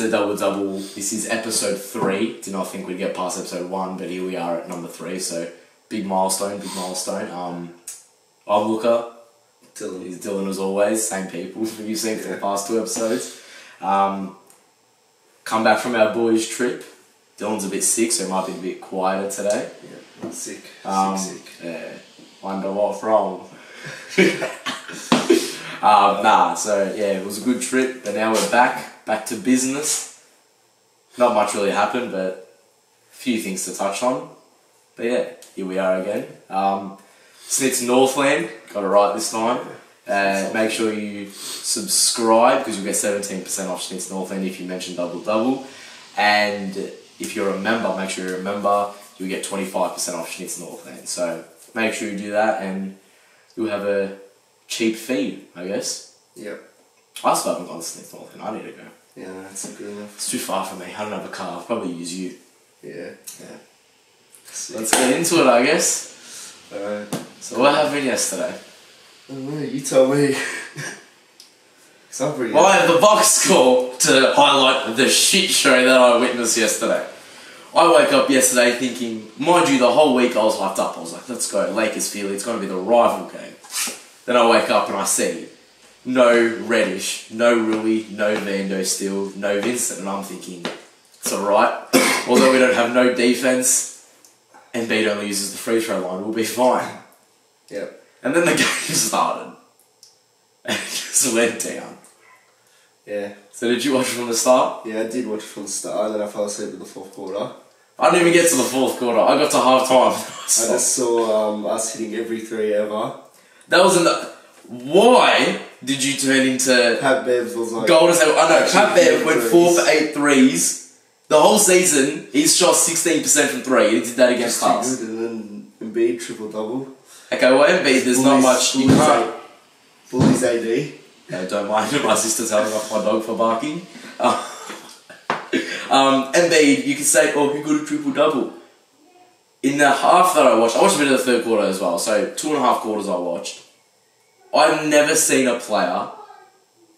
to Double Double. This is episode 3. Did not think we'd get past episode 1, but here we are at number 3. So big milestone, big milestone. I'm Luca. Dylan. He's Dylan as always. Same people you've seen for the past 2 episodes. Come back from our boys' trip. Dylan's a bit sick, so it might be a bit quieter today. Yeah, I'm sick. Sick. Yeah. Wonder what's wrong. So yeah, it was a good trip, but now we're back to business. Not much really happened, but a few things to touch on. But yeah, here we are again. Snit's Northland, got it right this time. Make sure you subscribe because you'll get 17% off Snit's Northland if you mention Double Double. And if you're a member, make sure you're a member, you'll get 25% off Snit's Northland. So make sure you do that and you'll have a cheap feed, I guess. Yep. I still haven't gone to Snit's Northland, I need to go. Yeah, that's good enough. It's too far for me, I don't have a car, I'll probably use you. Yeah. Let's get into it, I guess. Alright. So what happened yesterday? I don't know, you tell me. Well, I have the box score to highlight the shit show that I witnessed yesterday. I woke up yesterday thinking, mind you, the whole week I was hyped up. I was like, let's go, Lakers Philly, it's going to be the rival game. Then I wake up and I see no Reddish, no Rui, no Vando Steele, no Vincent, and I'm thinking, it's alright. Although we don't have no defense, and Embiid only uses the free throw line, we'll be fine. Yep. And then the game started. And it just went down. Yeah. So did you watch it from the start? Yeah, I did watch it from the start, and then I fell asleep in the 4th quarter. I didn't even get to the 4th quarter. I got to half time. I just saw us hitting every 3 ever. That was why did you turn into Pat Bev was like Golden State? I know Pat Bev went 4 for 8 threes. The whole season he's shot 16% from 3. He did that against us. And then Embiid triple-double. Okay, well Embiid there's not much you can't. Bullies AD. No, don't mind my sister telling off my dog for barking. Embiid, you could say, oh, he got a triple-double. In the half that I watched a bit of the 3rd quarter as well, so 2.5 quarters I watched. I've never seen a player,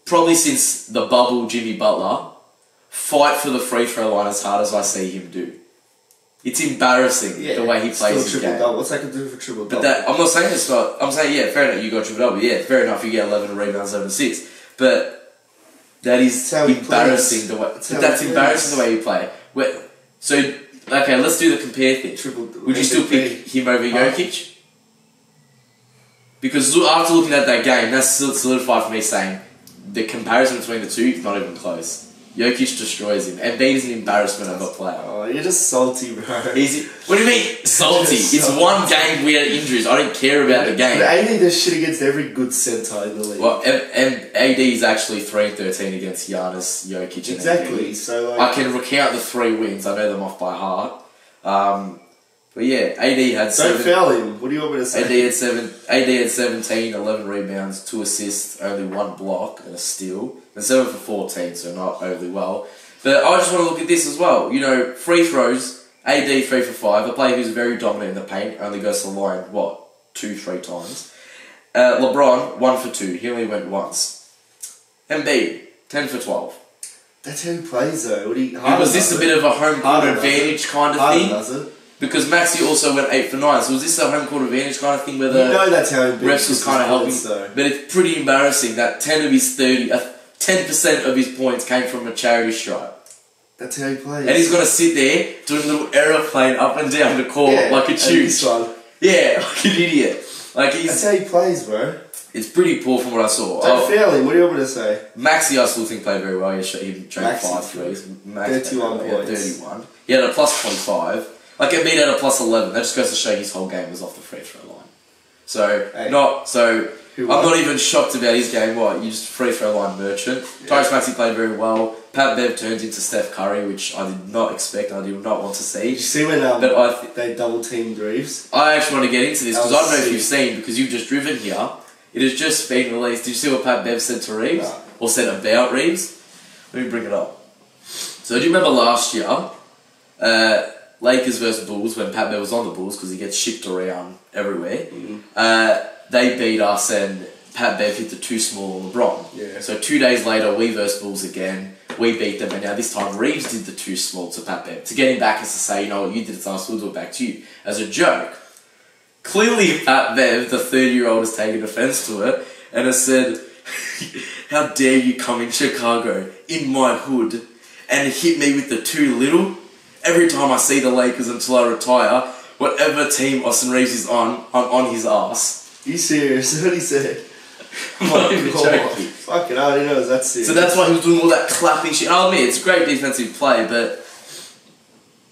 probably since the bubble Jimmy Butler, fight for the free throw line as hard as I see him do. It's embarrassing the way he plays his game. What's that going to do for triple-double? But I'm not saying it's not. I'm saying, yeah, fair enough, you got triple-double. Yeah, fair enough, you get 11 rebounds, 7 assists. But that is embarrassing the way. That's embarrassing the way you play. So, okay, let's do the compare thing. Would you still pick him over Jokic? Because after looking at that game, that's solidified for me saying the comparison between the two is not even close. Jokic destroys him. Embiid is an embarrassment of a player. Oh, you're just salty, bro. What do you mean salty? It's one game we had injuries. I don't care about the game. But AD does shit against every good centre in the league. Well, AD is actually 3-13 against Giannis, Jokic, and exactly. Embiid. So like, I can recount the 3 wins. I know them off by heart. But yeah, AD had 7. Don't foul him. What do you want me to say? AD had 17, 11 rebounds, 2 assists, only 1 block and a steal. And 7 for 14, so not overly well. But I just want to look at this as well. You know, free throws, AD 3 for 5. A player who's very dominant in the paint, only goes to the line, 2-3 times. LeBron, 1 for 2. He only went once. Embiid, 10 for 12. That's how he plays though. Was this a bit of a home court advantage kind of thing? Does it? Because Maxey also went 8 for 9, so was this a home court advantage kind of thing where the that's how refs was kind of helping? But it's pretty embarrassing that 10 of his 30, 10% of his points came from a charity stripe. That's how he plays. And he's got to sit there doing a little aeroplane up and down the court like a chooch. Yeah, like an idiot. That's how he plays, bro. It's pretty poor from what I saw. Don't fail him. What do you want me to say? Maxey, I still think played very well. He drank 5 threes. 31 points. 31. He had a plus 25. Embiid had a plus 11. That just goes to show his whole game was off the free throw line. So, I'm not even shocked about his game. You just free throw line merchant. Yeah. Tyrese Maxey played very well. Pat Bev turned into Steph Curry, which I did not expect. I did not want to see. Did you see when they double teamed Reeves? I actually want to get into this because I don't know if you've seen, because you've just driven here. It has just been released. Did you see what Pat Bev said to Reeves? No. Or said about Reeves? Let me bring it up. So do you remember last year? Lakers versus Bulls, when Pat Bev was on the Bulls, because he gets shipped around everywhere, they beat us and Pat Bev hit the too small on LeBron. Yeah. So 2 days later, we versus Bulls again. we beat them, and now this time Reeves did the too small to Pat Bev. To get him back is to say, you know what, you did it to us, we'll do it back to you. As a joke. Clearly Pat Bev, the 30-year-old, has taken offence to it, and has said, how dare you come in Chicago, in my hood, and hit me with the too little? Every time I see the Lakers until I retire, whatever team Austin Reeves is on, I'm on his ass. You serious? What he said? I'm not even joking. Fucking hell, I didn't know it was that serious. So that's why he was doing all that clapping shit. I'll admit, it's a great defensive play, but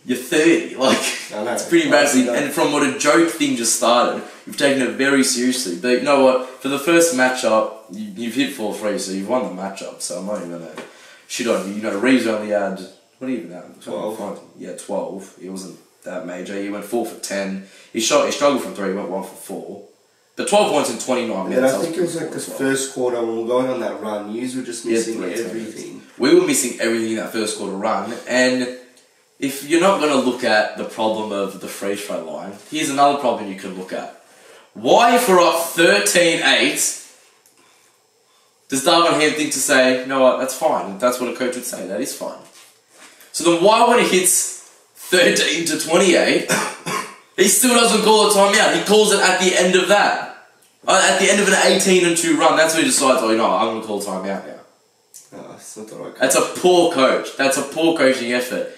you're 30. Like, I know. it's pretty embarrassing. And from what a joke thing just started, you've taken it very seriously. But you know what? For the first matchup, you've hit 4-3, so you've won the matchup. So I'm not even going to shit on you. You know, Reeves only had, what do you even have? 12. Yeah, 12. It wasn't that major. He went 4 for 10. He struggled from 3, he went 1 for 4. But 12 points in 29 minutes. I think it was like the first quarter when we were going on that run. Yous were just missing everything. We were missing everything in that first quarter run. And if you're not going to look at the problem of the free throw line, here's another problem you can look at. Why, if we're up 13-8, does Darvin Ham think to say, you know what, that's fine. That's what a coach would say. That is fine. So then why, when it hits 13-28, he still doesn't call a timeout? He calls it at the end of that. At the end of an 18-2 run, that's when he decides, oh, you know what, I'm going to call a timeout now. Oh, it's not the right coach. That's a poor coach. That's a poor coaching effort.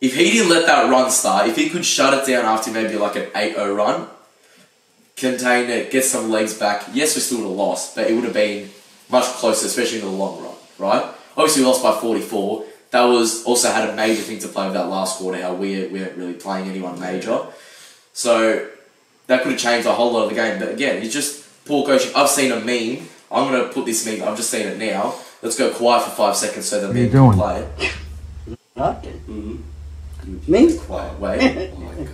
If he didn't let that run start, if he could shut it down after maybe like an 8-0 run, contain it, get some legs back, yes, we still would have lost, but it would have been much closer, especially in the long run, right? Obviously, we lost by 44. That was also had a major thing to play with that last quarter, how we weren't really playing anyone major. So that could have changed a whole lot of the game. But again, it's just poor coaching. I've seen a meme. I'm going to put this meme. I've just seen it now. Let's go quiet for 5 seconds so the meme can play it. Nothing. Me? Quiet. Wait. Oh my god.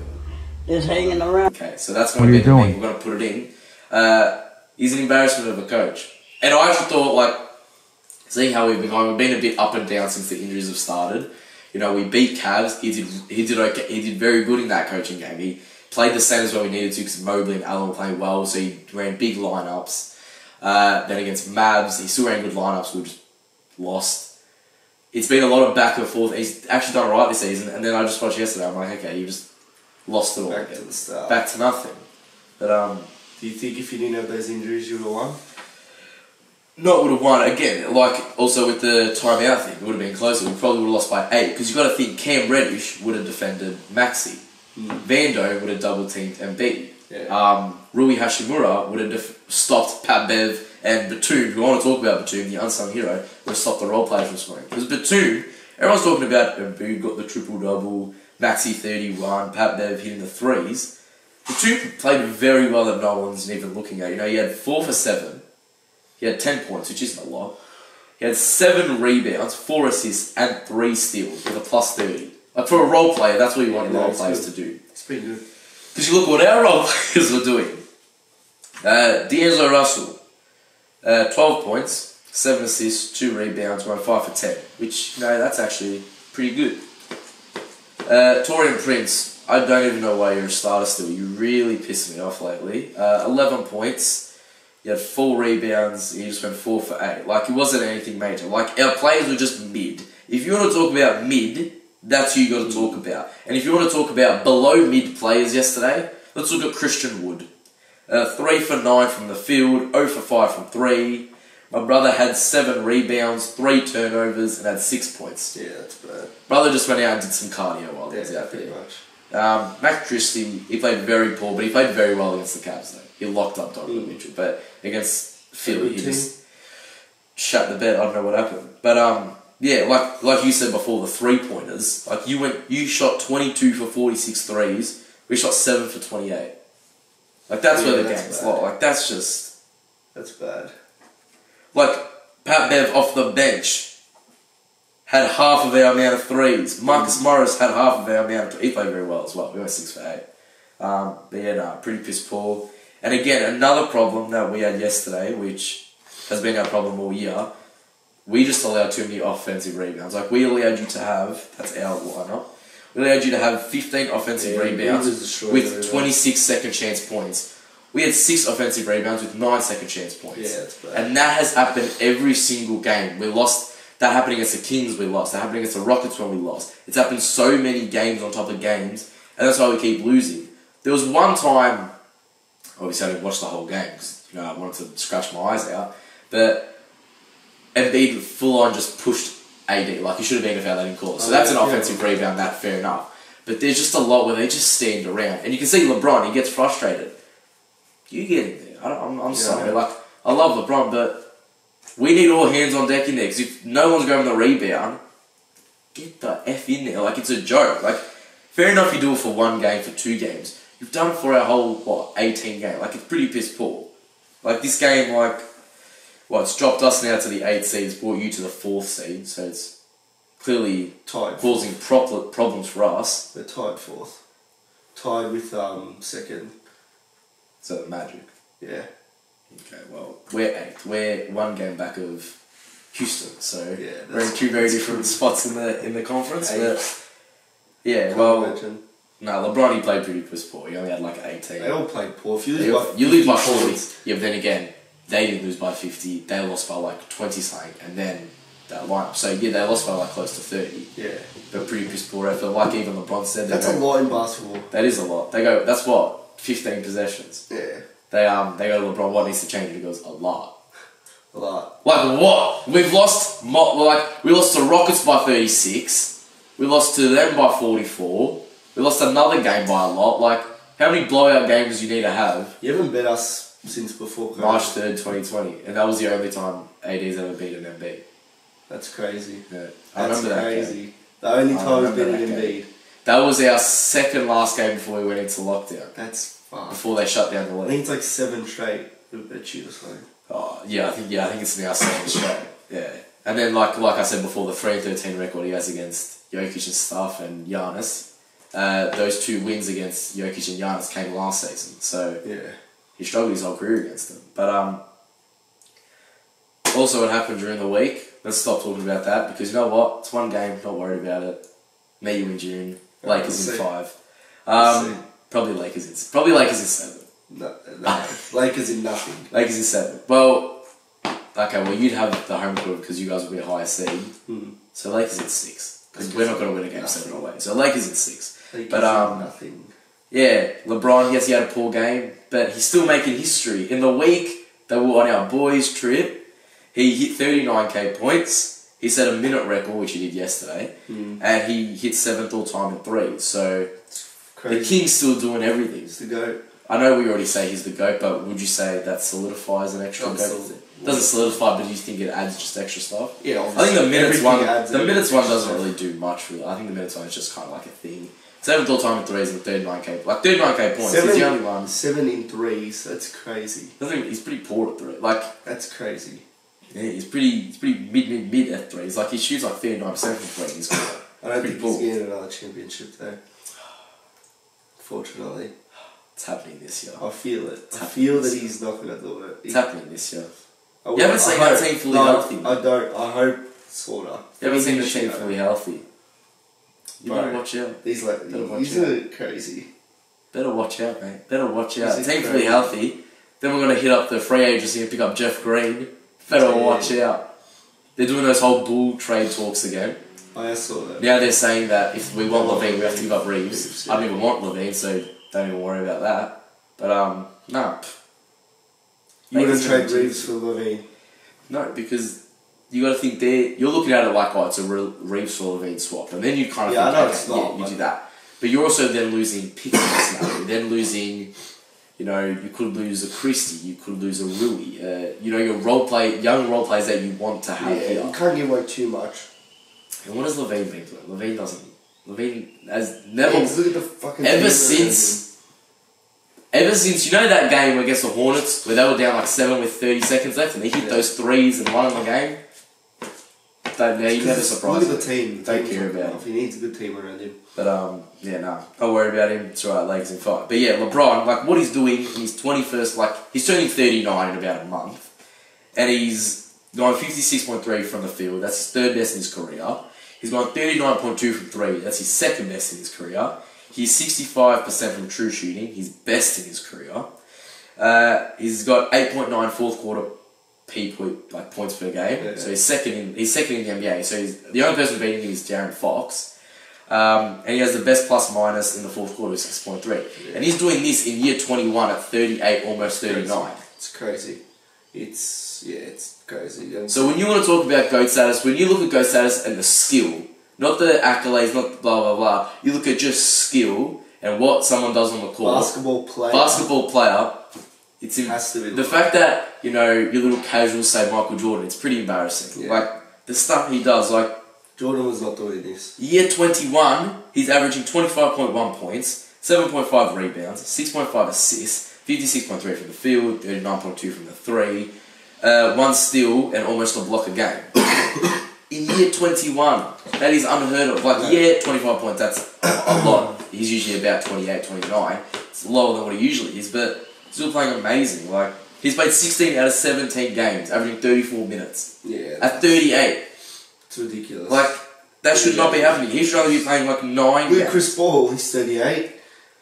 Just hanging around. Okay, so that's going to be the meme. We're going to put it in. He's an embarrassment of a coach. And I actually thought, like, seeing how we've been going, we've been a bit up and down since the injuries have started. You know, we beat Cavs. He did okay. He did very good in that coaching game. He played the same as what we needed to because Mobley and Allen were playing well, so he ran big lineups. Then against Mavs, he still ran good lineups. We just lost. It's been a lot of back and forth. He's actually done alright this season. And then I just watched yesterday. I'm like, okay, you just lost it all Back again. to the start. Back to nothing. But do you think if you didn't have those injuries, you would have won? not would have won again. Like also with the timeout thing, it would have been closer. We probably would have lost by 8 because you got to think Cam Reddish would have defended Maxey. Vando would have double teamed Embiid. Yeah. Rui Hashimura would have stopped Pat Bev and Batum, who I want to talk about Batum, the unsung hero, would have stopped the role players from scoring. Because Batum, everyone's talking about Embiid got the triple-double, Maxey 31, Pat Bev hitting the threes. Batum played very well that no one's even looking at. You know, he had 4 for 7. He had 10 points, which isn't a lot. He had 7 rebounds, 4 assists, and 3 steals with a plus 30. Like for a role player, that's what you want your role players to do. It's pretty good. Because you look what our role players were doing. D'Angelo Russell, 12 points, 7 assists, 2 rebounds, went 5 for 10. Which, you know, that's actually pretty good. Torian Prince, I don't even know why you're a starter still. You really pissed me off lately. 11 points. He had 4 rebounds, he just went 4 for 8. Like, it wasn't anything major. Like, our players were just mid. If you want to talk about mid, that's who you got to talk about. And if you want to talk about below mid players yesterday, let's look at Christian Wood. 3 for 9 from the field, 0 for 5 from 3. My brother had 7 rebounds, 3 turnovers, and had 6 points. Yeah, that's bad. Brother just went out and did some cardio while he was out there. Max Christie, he played very poor, but he played very well against the Cavs though. He locked up Donovan Mitchell, but against Philly, he just shut the bed. I don't know what happened, but yeah, like you said before, the 3-pointers. Like you shot 22 for 46 threes. We shot 7 for 28. Like that's where the game's lost. Like that's bad. Like Pat Bev off the bench had half of our amount of threes. Marcus Morris had half of our amount of threes. He played very well as well. We went 6 for 8. But yeah, no, pretty piss poor. And again, another problem that we had yesterday, which has been our problem all year, we just allowed too many offensive rebounds. Like, we allowed you to have, that's our lineup, we allowed you to have 15 offensive rebounds with 26 second chance points. We had 6 offensive rebounds with 9 second chance points. Yeah, that's bad. And that has happened every single game. We lost That happened against the Kings, we lost. That happened against the Rockets when we lost. It's happened so many games on top of games, and that's why we keep losing. There was one time, obviously I didn't watch the whole game because I wanted to scratch my eyes out, but Embiid full on just pushed AD, like he should have been if they didn't call it. So that's an offensive rebound, that fair enough. But there's just a lot where they just stand around, and you can see LeBron, he gets frustrated. You get in there. I'm sorry, like I love LeBron, but we need all hands on deck in there because if no one's grabbing the rebound, get the F in there. Like, it's a joke. Like, fair enough you do it for one game, for 2 games. You've done it for our whole, 18 game. Like, it's pretty piss poor. Like, this game, it's dropped us now to the 8th seed, it's brought you to the 4th seed, so it's clearly causing problems for us. We're tied 4th. Tied with 2nd. So, Magic. Yeah. Okay, well, we're 8th. We're 1 game back of Houston, so we're in 2 very different spots in the conference. But yeah, LeBron, he played pretty piss poor. He only had 18. They all played poor. If you lose by 40, yeah, but then again, they didn't lose by 50. They lost by 20 something, and then that lineup. So yeah, they lost by close to 30. Yeah, but pretty piss poor effort. Like even LeBron said, that's a lot in basketball. That is a lot. They go. That's what 15 possessions. Yeah. They go to LeBron, what needs to change? And he goes, a lot. A lot. Like what? We've lost, we lost to Rockets by 36. We lost to them by 44. We lost another game by a lot. Like, how many blowout games do you need to have? You haven't bet us since before COVID. March 3rd, 2020. And that was the only time AD's ever beaten Embiid. That's crazy. Yeah. I remember that crazy. game. The only time we've beaten Embiid. That was our second last game before we went into lockdown. That's fucked. Before they shut down the league. I think it's 7 straight. We've bet you or something. Oh, yeah, I think it's now 7 straight. Yeah. And then, like I said before, the 3-13 record he has against Jokic and stuff and Giannis, those 2 wins against Jokic and Giannis came last season. So, yeah, he struggled his whole career against them. But, also what happened during the week, let's stop talking about that because you know what? It's 1 game, not worried about it. Meet you in June. Lakers in 5. Probably Lakers in 7. No, Lakers in nothing. Lakers in 7. Well, okay, well you'd have the home court because you guys will be a higher seed. So Lakers in 6 because we're not going to win a game 7 away. So Lakers in 6. Lakers but nothing. Yeah, LeBron. Yes, he had a poor game, but he's still making history. In the week they were on our boys' trip, he hit 39k points. He set a minute record, which he did yesterday, and he hit 7th all time in 3. So crazy. The King's still doing everything. He's the GOAT. I know we already say he's the GOAT, but would you say that solidifies an extra GOAT? Doesn't solidify, but do you think it adds just extra stuff? Yeah, obviously. I think the minutes one doesn't really do much. Really, I think the minutes one is just kind of like a thing. 7th all time in 3s and 39k, 39k points. He's the only one. 7 in 3s. That's crazy. He's pretty poor at 3. That's crazy. Yeah, he's pretty mid at 3s. He shoots 39% from 3. He's I don't think he's getting another championship though. Fortunately. It's happening this year. I feel it. I feel that he's not going to do it. It's happening this year. You haven't seen that team fully healthy. I don't. I hope sort of. You haven't seen the team fully healthy. You better watch out. These are crazy. Better watch out, mate. Better watch out. Team fully healthy. Then we're going to hit up the free agency and pick up Jeff Green. Better watch out. They're doing those whole bull trade talks again. I saw that. Now they're saying that if we want Levine, we have to give up Reeves. I don't even want Levine, so don't even worry about that. But, no. You wouldn't trade Reeves for Levine? No, because you got to think you're looking at it like, it's a Reeves for Levine swap. And then you kind of think, I know it's not. You do that. But you're also then losing picks now. You're then losing, you could lose a Christie, you could lose a Rui. Your young role players that you want to have here. You can't give away too much. And what has Levine been doing? Levine has never... look at the fucking... Ever since, that game against the Hornets, where they were down 7 with 30 seconds left, and they hit those 3s and won the game, you never surprised me. Look at the team. Don't care about him. He needs a good team around him. But, don't worry about him. It's alright, Lakers in 5. But yeah, LeBron, what he's doing, he's 21st, he's turning 39 in about a month, and he's going 56.3 from the field. That's his 3rd best in his career. He's gone 39.2 from 3. That's his 2nd best in his career. He's 65% from true shooting. He's best in his career. He's got 8.9 fourth quarter points per game. Yeah. So he's second in the NBA. So the only person beating him is Darren Fox. And he has the best plus minus in the fourth quarter, 6.3. Yeah. And he's doing this in year 21 at 38, almost 39. It's crazy. It's crazy. And so when you want to talk about GOAT status, when you look at GOAT status and the skill, not the accolades, not blah blah blah, you look at just skill and what someone does on the court. Basketball player. Has to be The fact that, you know, your little casuals say Michael Jordan, it's pretty embarrassing. Yeah. Like, the stuff he does, like... Jordan was not doing this. Year 21, he's averaging 25.1 points, 7.5 rebounds, 6.5 assists, 56.3 from the field, 39.2 from the three, one steal, and almost a block a game. In year 21, that is unheard of. Like, 25 points, that's a lot. He's usually about 28, 29. It's lower than what he usually is, but still playing amazing. Like, he's played 16 out of 17 games, averaging 34 minutes. Yeah. At 38. It's ridiculous. Like, that should not be happening. He should only be playing like 9 games. Chris Paul, he's 38.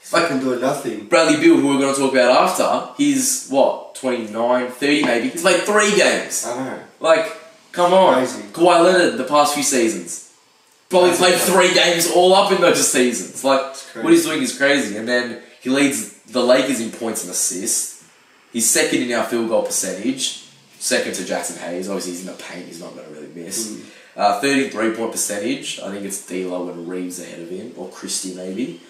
He's fucking doing nothing. Bradley Beal, who we're going to talk about after, he's, what, 29, 30 maybe? He's played 3 games. I know. Like, come on. Crazy. Kawhi Leonard, the past few seasons. Probably played 3 games all up in those seasons. Like, what he's doing is crazy. And then he leads the Lakers in points and assists. He's second in our field goal percentage. Second to Jackson Hayes. Obviously, he's in the paint. He's not going to really miss. 33-point percentage. I think it's D'Lo and Reeves ahead of him. Or Christie, maybe.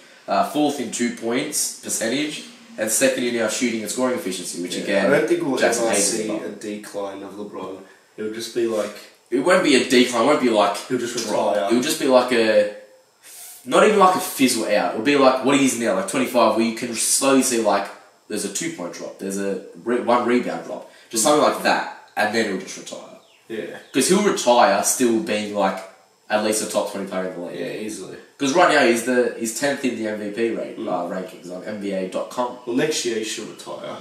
Fourth in 2 points percentage. And second in our shooting and scoring efficiency, which again, I don't think we'll Jackson ever Hayes see a decline of LeBron. It'll just be like... It won't be a decline. It won't be like... He'll just retire. It'll just be like a... Not even like a fizzle out. It'll be like what he is now, like 25, where you can slowly see like there's a 2-point drop, there's a 1 rebound drop, just something like that, and then he'll just retire. Yeah. Because he'll retire still being like at least a top 20 player in the league. Yeah, easily. Because right now he's 10th in the MVP rankings on NBA.com. Well, next year he should retire.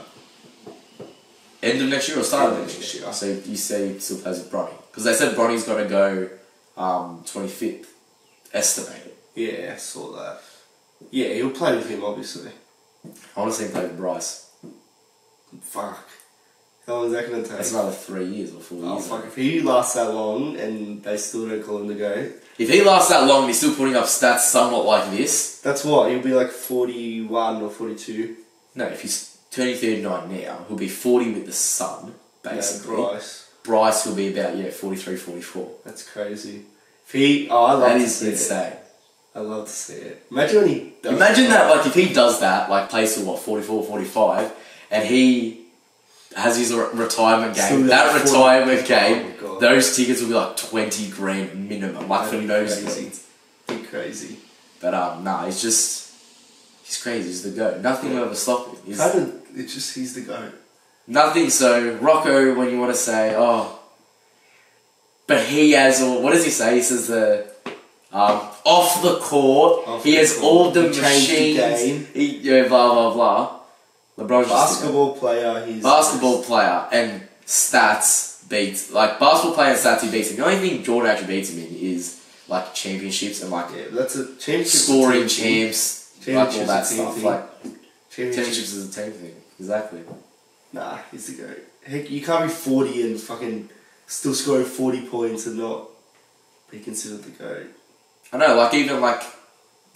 End of next year or start of next year? So you say he still plays with Bronny. Because they said Bronny's got to go 25th, estimated. Yeah, I saw that. Yeah, he'll play with him, obviously. I want to see him play with Bryce. Fuck. How long is that going to take? That's another 3 years or 4 years. Oh, fuck. If he lasts that long and they still don't call him to go... If he lasts that long and he's still putting up stats somewhat like this... That's what? He'll be like 41 or 42? No, if he's turning 39 now, he'll be 40 with the Sun, basically. Yeah, Bryce. Bryce will be about, 43, 44. That's crazy. If he... Oh, I love to see it. That is insane. I love to see it. Imagine when he does Imagine that, like, if he does that, like, plays till, 44, 45, and he has his retirement game. That retirement game, those tickets will be like 20 grand minimum, like, for no reason. Be crazy. But, nah, he's crazy, he's the GOAT. Nothing will ever stop him. It's just, he's the GOAT. Nothing, so, Rocco, when you want to say, but he has all, what does he say? He says off the court, he has all the machines, blah, blah, blah. LeBron's basketball player, basketball player, and stats beats, like, basketball player and stats he beats him. The only thing Jordan actually beats him in is, like, championships and, like, that's a championship, scoring champs, like, all that stuff. Like, championships is a team thing, exactly. Nah, he's the GOAT. Heck, you can't be 40 and fucking still scoring 40 points and not be considered the GOAT. I know, like, even, like,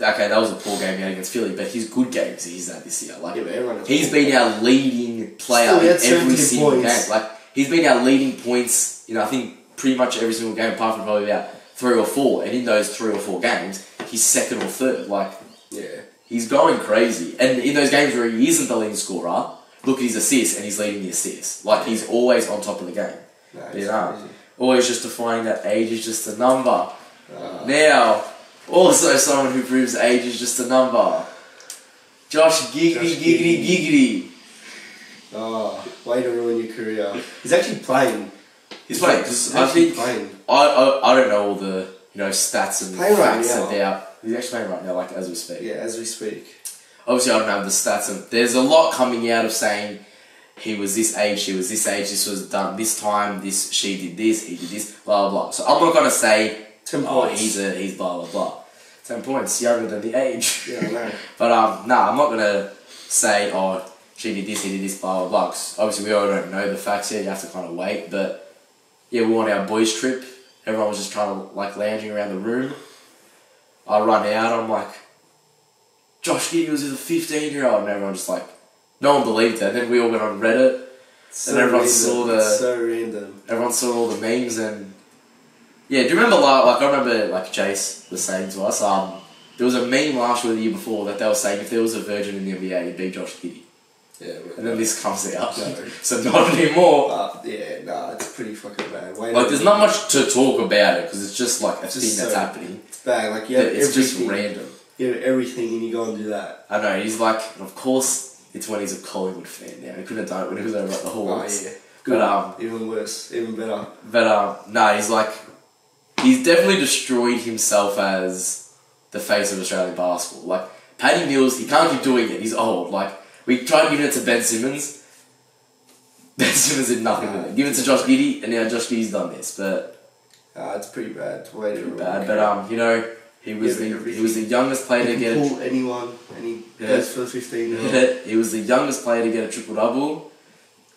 okay, that was a poor game against Philly, but his good games, he's had this year. Like, he's been our leading player in every single game. Like, he's been our leading points, I think pretty much every single game, apart from probably about 3 or 4. And in those 3 or 4 games, he's second or third. Like, he's going crazy. And in those games where he isn't the leading scorer, look at his assists, and he's leading the assists. Like, he's always on top of the game. Always just defining that age is just a number. Now, also someone who proves age is just a number. Josh Giggity. Oh, way to ruin your career. He's actually playing. He's playing, because I think... I don't know all the, stats and facts that out. He's actually playing right now, like, as we speak. Yeah, as we speak. Obviously, I don't have the stats, and there's a lot coming out of saying he was this age, she was this age, this was done this time, she did this, he did this, blah, blah, blah. So I'm not going to say, 10 points. He's blah, blah, blah. 10 points, younger than the age. Yeah, I know. But, I'm not going to say, she did this, he did this, blah, blah, blah. 'Cause obviously, we all don't know the facts yet. You have to kind of wait. But, yeah, we went on our boys' trip. Everyone was just trying to, like, lounging around the room. I run out, I'm like, Josh Giddey was with a 15-year-old, and everyone just like, no one believed it. And then we all went on Reddit, and everyone saw all the memes, and yeah, do you remember like I remember like Jace was saying to us, there was a meme last year or the year before that they were saying if there was a virgin in the NBA, it'd be Josh Giddey. Yeah, and then this comes out, so not anymore. It's pretty fucking bad. Like, there's not much to talk about it because it's just like a thing that's happening. It's bad. Like, it's just random. You have everything and you go and do that. I know, he's like, of course, it's when he's a Collingwood fan now. He couldn't have done it when he was over at the Hawks. Oh, yeah. Good. But, even worse, even better. But, no, he's like, he's definitely destroyed himself as the face of Australian basketball. Like, Paddy Mills, he can't keep doing it. He's old. Like, we tried giving it to Ben Simmons. Ben Simmons did nothing with it. Give it to Josh Giddey, and now Josh Giddey's done this. But it's pretty bad. Pretty bad. But, you know, he was the youngest player to get pull anyone, and he goes for the 15. He was the youngest player to get a triple-double.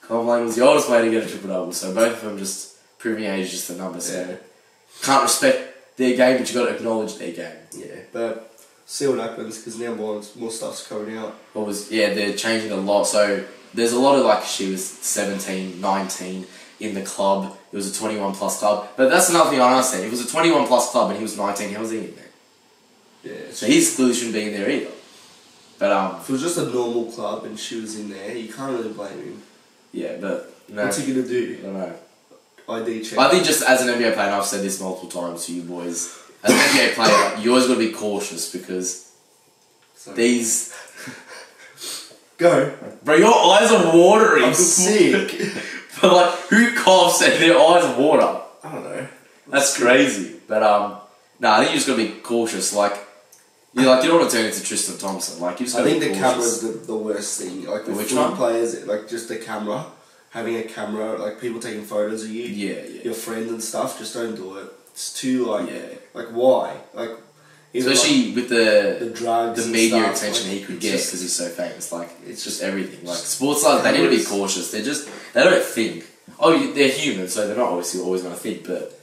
Colin Lane was the oldest player to get a triple-double. So both of them just proving age is just a number. So can't respect their game, but you got to acknowledge their game. Yeah, but see what happens because now more stuff's coming out. They're changing a lot. So there's a lot of like she was 17, 19 in the club. It was a 21 plus club. But that's another thing I understand. If it was a 21 plus club and he was 19, how was he in there? Yeah. So he's clearly shouldn't be in there either. But if it was just a normal club and she was in there, you can't really blame him. Yeah, but no. What's he gonna do? I don't know. ID check. I think just as an NBA player, and I've said this multiple times to you boys, as an NBA player, you always got to be cautious because these... Go. Bro, your eyes are watering. I'm sick. But like, who coughs and their eyes water? I don't know. That's crazy. But I think you just got to be cautious. Like, you don't want to turn into Tristan Thompson. Like, you just. I think the camera's the worst thing. Like with football players, like just the camera, having a camera, like people taking photos of you. Yeah. Your friends and stuff. Just don't do it. It's too like why especially with the drugs, the media stuff, attention like, he could get because he's so famous. Like, it's just everything. Like, just sports stars, they need to be cautious. They don't think. Oh, they're human, so they're not obviously always going to think. But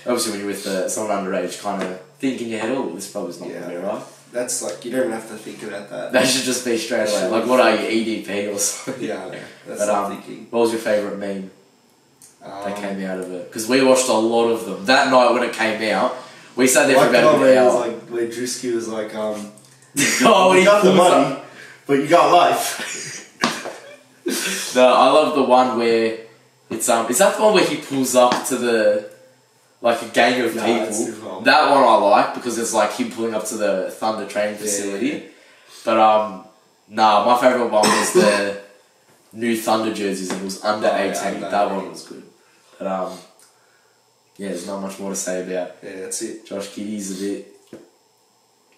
obviously, when you're with someone underage, kind of think in your head, oh, this probably not going to be right. That's like you don't even have to think about that. That should just be straight away. Like, what are you, EDP or something? Yeah, I know. That's what I'm thinking. What was your favourite meme that came out of it? Because we watched a lot of them that night when it came out. We sat there for about an hour. Like where Drewski was like, oh, you got the money, but you got life. No, I love the one where it's is that the one where he pulls up to the like a gang of people? That one I like because it's like him pulling up to the Thunder training facility. Yeah. But my favourite one was the new Thunder jerseys and it was under 18. That one was good. But there's not much more to say about. Yeah, that's it. Josh Giddey's a bit.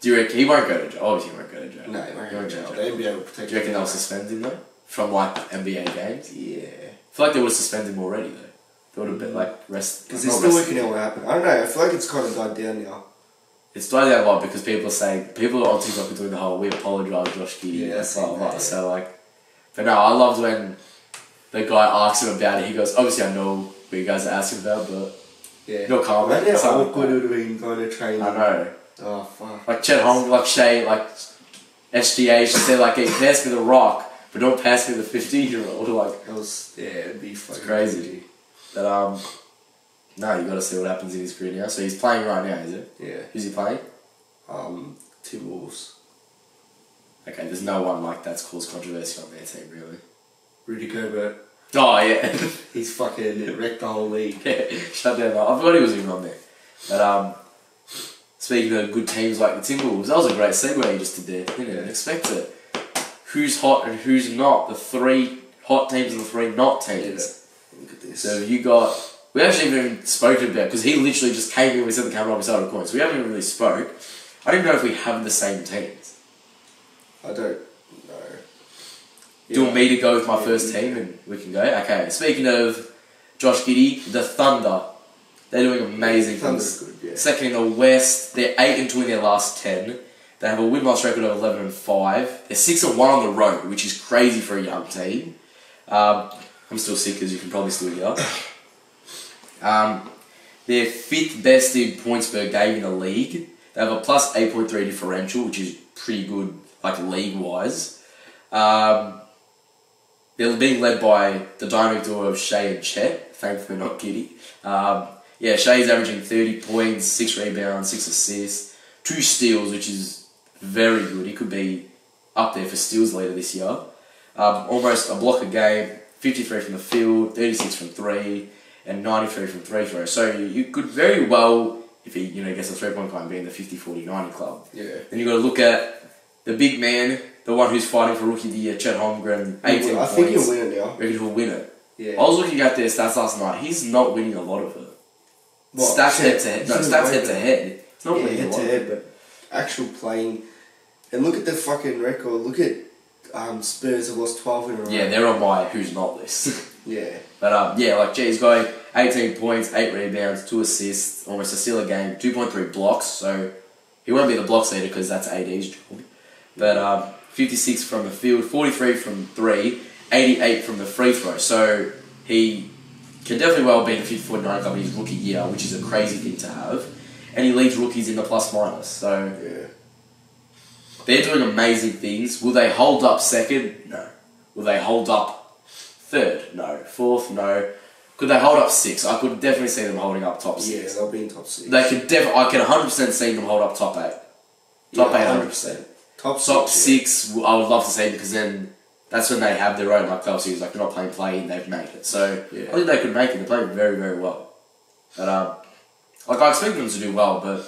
Do you reckon he won't go to jail? Obviously, he won't go to jail. No, he won't go to jail. The NBA will protect him. Do you reckon they'll suspend him though from like NBA games? Yeah. I feel like they would have suspended him already though. They would have been like rest. Because they're still working out what happened. I don't know. I feel like it's kind of died down now. It's died down a lot because people on TikTok are doing the whole we apologise, Josh Giddey. Yeah, that's blah. So like, but no, I loved when the guy asks him about it. He goes, obviously I know what you guys are asking about, but. Yeah. No comment. Imagine how awkward it would have been going to training. I know. Oh, fuck. Like Chet Holmgren, like Shay, like SGA, she said like, hey, pass me the rock, but don't pass me the 15-year-old. Like, it'd be fucking crazy. But no, you got to see what happens in his career now. So he's playing right now, is it? Yeah. Who's he playing? Timberwolves. Okay, there's no one like that's caused controversy on their team, really. Rudy Gobert. Oh yeah. He's fucking wrecked the whole league. Yeah, shut down. I forgot he was even on there. But speaking of good teams like the Timberwolves, that was a great segue you just did there. You didn't expect it. Who's hot and who's not? The 3 hot teams and the 3 not teams. Yeah. Look at this. So you got. We actually haven't even spoken about because he literally just came in and we set the camera up beside the coin. So we haven't even really spoke. I don't even know if we have the same teams. I don't know. Do you want me to go with my first team and we can go? Okay, speaking of Josh Giddey, the Thunder. They're doing amazing things. Good, yeah. Second in the West, they're 8-2 in their last 10. They have a win-loss record of 11-5. They're 6-1 on the road, which is crazy for a young team. I'm still sick, as you can probably still hear. They're 5th best in points per game in the league. They have a plus 8.3 differential, which is pretty good, like league-wise. They're being led by the dynamic duo of Shea and Chet. Thankfully, not Giddy. Shea's averaging 30 points, 6 rebounds, 6 assists, 2 steals, which is very good. He could be up there for steals later this year. Almost a block a game, 53 from the field, 36 from 3, and 93 from free throw. So you could very well, if he gets a 3-point club, be in the 50-40-90 club. Yeah. Then you've got to look at the big man, the one who's fighting for Rookie of the Year, Chet Holmgren, 18 points. I think he'll win it now. I reckon he'll win it. Yeah. I was looking at their stats last night. He's not winning a lot of it. What? Stats head-to-head. No, stats head-to-head. It's not winning head-to-head, but actual playing. And look at the fucking record. Look at Spurs have lost 12 in a row. Yeah, they're on my who's not list. Yeah. But he's going 18 points, 8 rebounds, 2 assists, almost a steal a game, 2.3 blocks. So he won't be the blocks leader because that's AD's job. But 56 from the field, 43 from 3, 88 from the free throw. So he can definitely well be in the 50-49 club in his rookie year, which is a crazy thing to have. And he leads rookies in the plus-minus. So yeah. They're doing amazing things. Will they hold up second? No. Will they hold up third? No. Fourth? No. Could they hold up 6? I could definitely see them holding up top 6. Yeah, they'll be in top 6. They could I can 100% see them hold up top 8. Top 8, 100%. Top 6, I would love to see, because then that's when they have their own playoff series. Like, they're not playing play-in, they've made it. So yeah. I think they could make it. They're playing very, very well. But I expect them to do well, but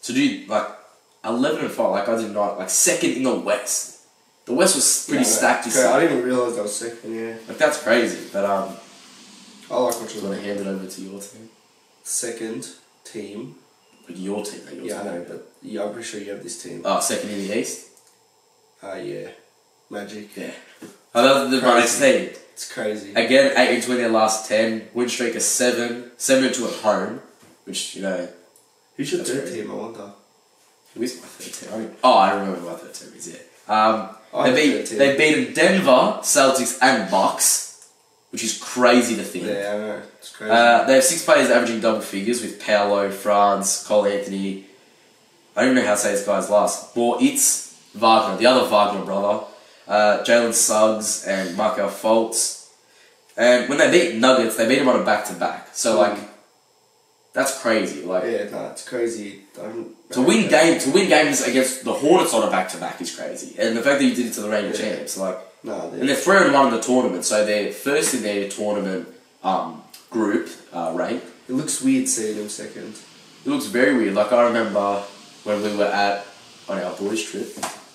to do 11-5, I did not, second in the West. The West was pretty stacked. I didn't even realise that was second. Yeah. That's crazy. But I like what you're going to hand it over to your team. Second team. Your team. Yeah, I know, but I'm pretty sure you have this team. Second in the East. Yeah. Magic. Yeah. The Bucks team. It's crazy. Again, 8-2 in their last 10. Win streak is 7. 7-2 at home, which Who's your third team? I wonder. Who is my third team? I remember my third team is. Yeah. They've beaten Denver, Celtics, and Bucks, which is crazy to think. Yeah, I know. It's crazy. They have 6 players averaging double figures with Paolo, France, Cole Anthony. I don't even know how to say this guy's last. It's Wagner, the other Wagner brother. Jalen Suggs and Markel Fultz. And when they beat Nuggets, they beat them on a back-to-back. So, that's crazy. It's crazy. To win games against the Hornets on a back-to-back is crazy. And the fact that you did it to the reigning champs, and they're 3-1 in the tournament, so they're first in their tournament group rank. It looks weird seeing them second. It looks very weird. I remember when we were on our boys trip.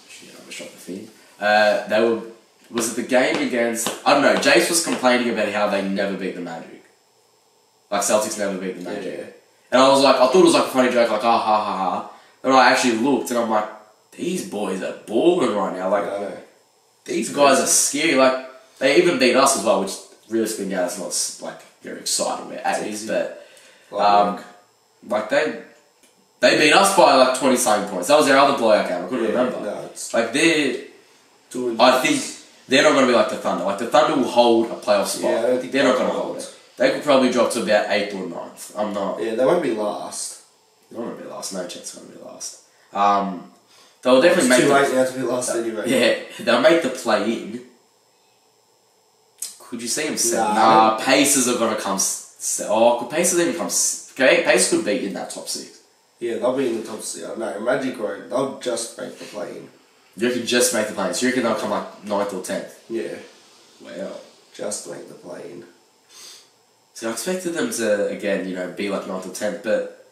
Shit, I shot the thing. Was it the game against? I don't know. Jace was complaining about how they never beat the Magic. Celtics never beat the Magic. Yeah. And I thought it was a funny joke, ha ha ha. And I actually looked, and I'm like, these boys are balling right now. I know. These guys are scary. They even beat us as well, which realistically now it's not very exciting. We're at least, but they beat us by 20-something points. That was their other blowout game. I couldn't remember. No, it's I think they're not going to be like the Thunder. The Thunder will hold a playoff spot. Yeah, I don't think they're not going to hold it. They could probably drop to about 8th or 9th. I'm not. Yeah, they won't be last. They won't be last. No chance they're going to be last. They'll definitely make. It's too late now to be last anyway. Yeah, they'll make the play-in. Could you see them set? Nah. Pacers are going to come. Could Pacers even come? Okay, Pacers could be in that top 6. Yeah, they'll be in the top 6. No, Magic won't. They'll just make the play-in. You reckon just make the play-in? So you reckon they'll come 9th or 10th? Yeah. Wow. Just make the play-in. So I expected them to, again, be 9th or 10th, but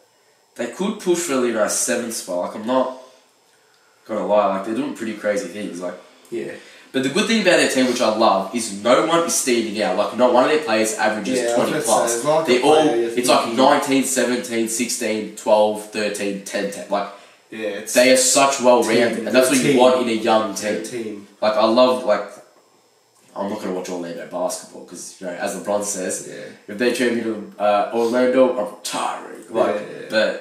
they could push for a 7th spot. I'm not gonna lie, they're doing pretty crazy things. Yeah. But the good thing about their team, which I love, is no one is standing out. Not one of their players averages 20 plus. They're all, it's 19, 17, 16, 12, 13, 10, 10. They are such well-rounded, and that's what you want in a young team. I love, I'm not going to watch Orlando basketball because, as LeBron says, if they trade me to Orlando, I'm retiring. But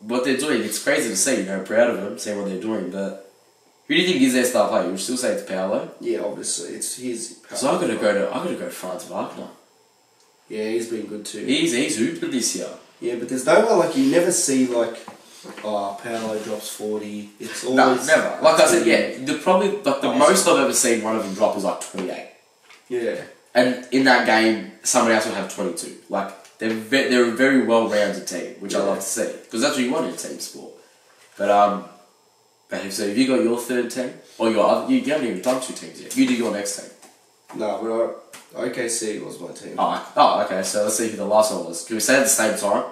what they're doing, it's crazy to see, proud of them, seeing what they're doing, but who do you think is their star player? You would still say it's Paolo? Yeah, obviously, it's his. So I gotta go Franz Wagner. Yeah, he's been good too. He's hooped this year. Yeah, but there's no one, you never see, Paolo drops 40. It's always... No, never. Like I said, yeah, the most I've ever seen one of them drop is 28. Yeah. And in that game, somebody else will have 22. They're a very well-rounded team, which I love to see. Because that's what you want in a team sport. But so have you got your third team? Or you haven't even done 2 teams yet. You do your next team. No, but OKC was my team. Oh, okay, so let's see who the last one was. Can we say it at the same time?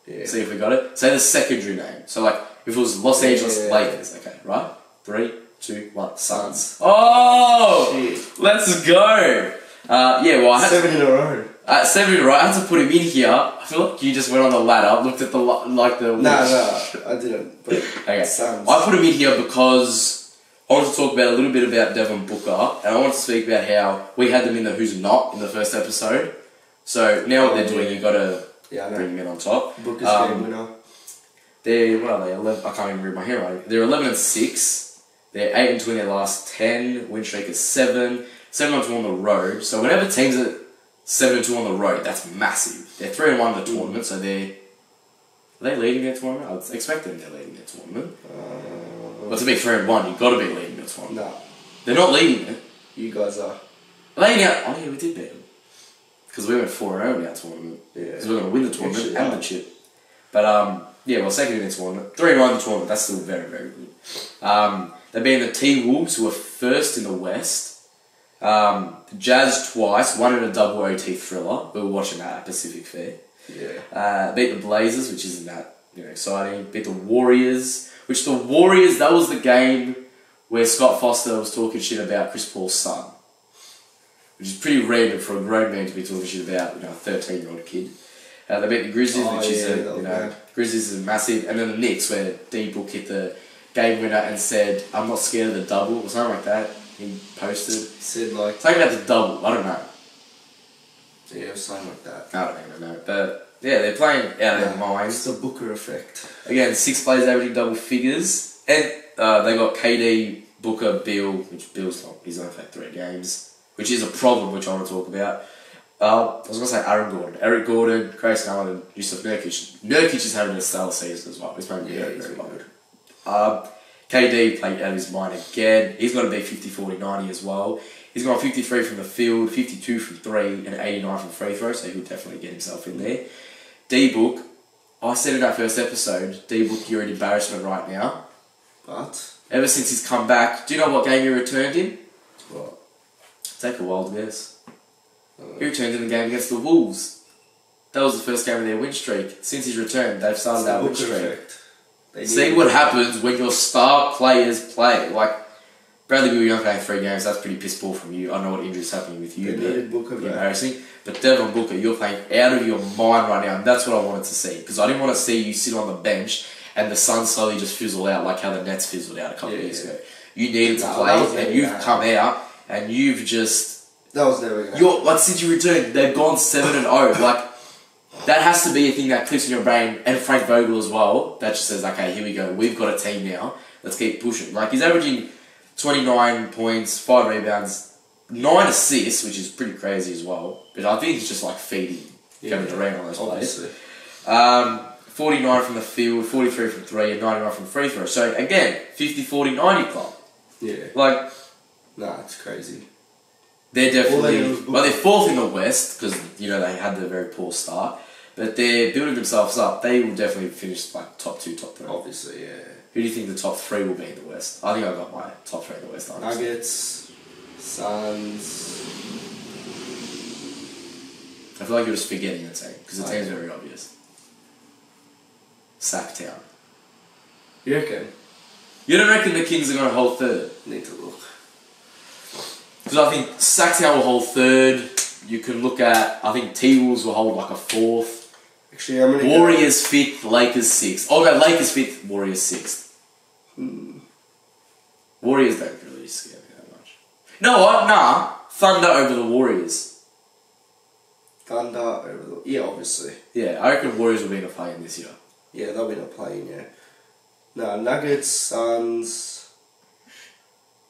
Yeah. See if we got it. Say the secondary name. So if it was Los Angeles Lakers, okay, right? 3, 2, 1, Suns. Oh! Shit. Let's go! I had 7 in a row. 7 in a row. I had to put him in here. I feel like you just went on the ladder, looked at the No, I didn't. But okay. Suns. I put him in here because I wanted to talk about a little bit about Devin Booker, and I wanted to speak about how we had them in the Who's Not in the first episode. So now what they're doing, you got to bring them in on top. Booker's game winner. What are they? 11, I can't even read my handwriting. They're 11-6. They're 8-2 in their last 10. Win streak is 7. 7-2 on the road. So whenever teams are 7-2 on the road, that's massive. They're 3-1 in the tournament, so are they leading their tournament? I was expecting they're leading their tournament. But to be 3-1, you've got to be leading their tournament. No. They're not leading it. You guys are. Leading out. Oh yeah, we did beat them. Because we went 4-0 in our tournament. Yeah. Because we're going to win the tournament and the chip. But second in the tournament. 3-1 in the tournament, that's still very, very good. They've been the T-Wolves, who are first in the West. The Jazz twice, one in a double OT thriller. We were watching that at Pacific Fair. Yeah. Beat the Blazers, which isn't that exciting. Beat the Warriors, that was the game where Scott Foster was talking shit about Chris Paul's son. Which is pretty random for a grown man to be talking shit about, a 13-year-old kid. They beat the Grizzlies, Grizzlies is massive. And then the Knicks, where D-Book hit the game winner and said, "I'm not scared of the double," or something like that. He posted. He said something about the double, I don't know. Yeah, it was something like that. I don't even know. But yeah, they're playing out of their minds. It's the Booker effect. Again, 6 players averaging double figures. And they got KD, Booker, Bill, which he's only played 3 games, which is a problem which I want to talk about. I was going to say Eric Gordon, Grayson Allen, and Yusuf Nurkic. Nurkic is having a stellar season as well. He's playing very, very well. KD played out of his mind again. He's got to be 50, 40, 90 as well. He's got 53 from the field, 52 from 3, and 89 from free throw, so he'll definitely get himself in there. D-Book, I said in that first episode, D-Book, you're an embarrassment right now. But? Ever since he's come back, do you know what game he returned in? What? Take a wild guess. He returned in the game against the Wolves. That was the first game of their win streak. Since he's returned, they've started that win streak. See what happens when your star players play. Bradley Beal, you're not playing 3 games, that's pretty piss poor from you. I know what injury's happening with you, but embarrassing. But Devin Booker, you're playing out of your mind right now, and that's what I wanted to see. Because I didn't want to see you sit on the bench and the Suns slowly just fizzle out like how the Nets fizzled out a couple of years ago. You needed to play, and you've come out, and you've just... That was never going to happen. Since you returned, they've gone 7-0. That has to be a thing that clicks in your brain, and Frank Vogel as well, that just says, okay, here we go, we've got a team now, let's keep pushing. He's averaging 29 points, 5 rebounds, 9 assists, which is pretty crazy as well, but I think he's just feeding Kevin Durant on those obviously. plays. 49 from the field, 43 from 3, and 99 from free throw. So again, 50, 40, 90 club. Yeah. Nah, it's crazy. They're definitely... they're 4th in the West, because, they had the very poor start. But they're building themselves up. They will definitely finish, top 2, top 3. Obviously, yeah. Who do you think the top 3 will be in the West? I think I got my top 3 in the West. Nuggets, Suns... I feel like you're just forgetting the team, because the team's very obvious. Sacktown. You reckon? You don't reckon the Kings are going to hold 3rd? Need to look. Because I think Sacktown will hold 3rd. You can look at, I think T-Wolves will hold a 4th. Actually, I'm going to Warriors 5th, Lakers 6th. Oh no, Lakers 5th, Warriors 6th. Warriors don't really scare me that much. No what? Nah. Thunder over the Warriors. Thunder over the... Yeah, obviously. Yeah, I reckon Warriors will be in a play-in this year. Yeah, they'll be not playing, yeah. No, Nuggets, Suns,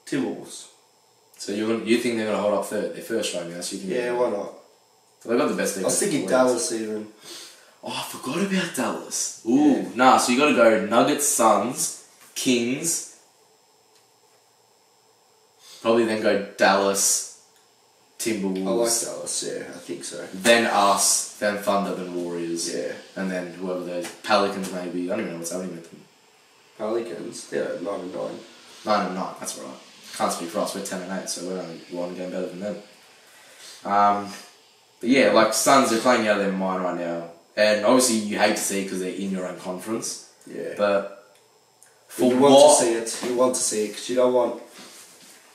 Timberwolves. So you think they're going to hold up third? Their first right now, so you think Yeah, why not? So they've got the best defense. I was thinking Dallas even. Oh, I forgot about Dallas. Ooh, nah, so you got to go Nuggets, Suns, Kings. Probably then go Dallas, Timberwolves. I like Dallas, yeah, I think so. Then us, then Thunder, then Warriors. Yeah. And then whoever those Pelicans maybe. I don't even know what's happening with them. Pelicans, they're at 9 and 9. 9 and 9, that's right. Can't speak for us, we're 10 and 8, so we're only one game better than them. But yeah, like Suns, they're playing out of their mind right now. And obviously you hate to see it because they're in your own conference. Yeah. But you want to see it. You want to see it because you don't want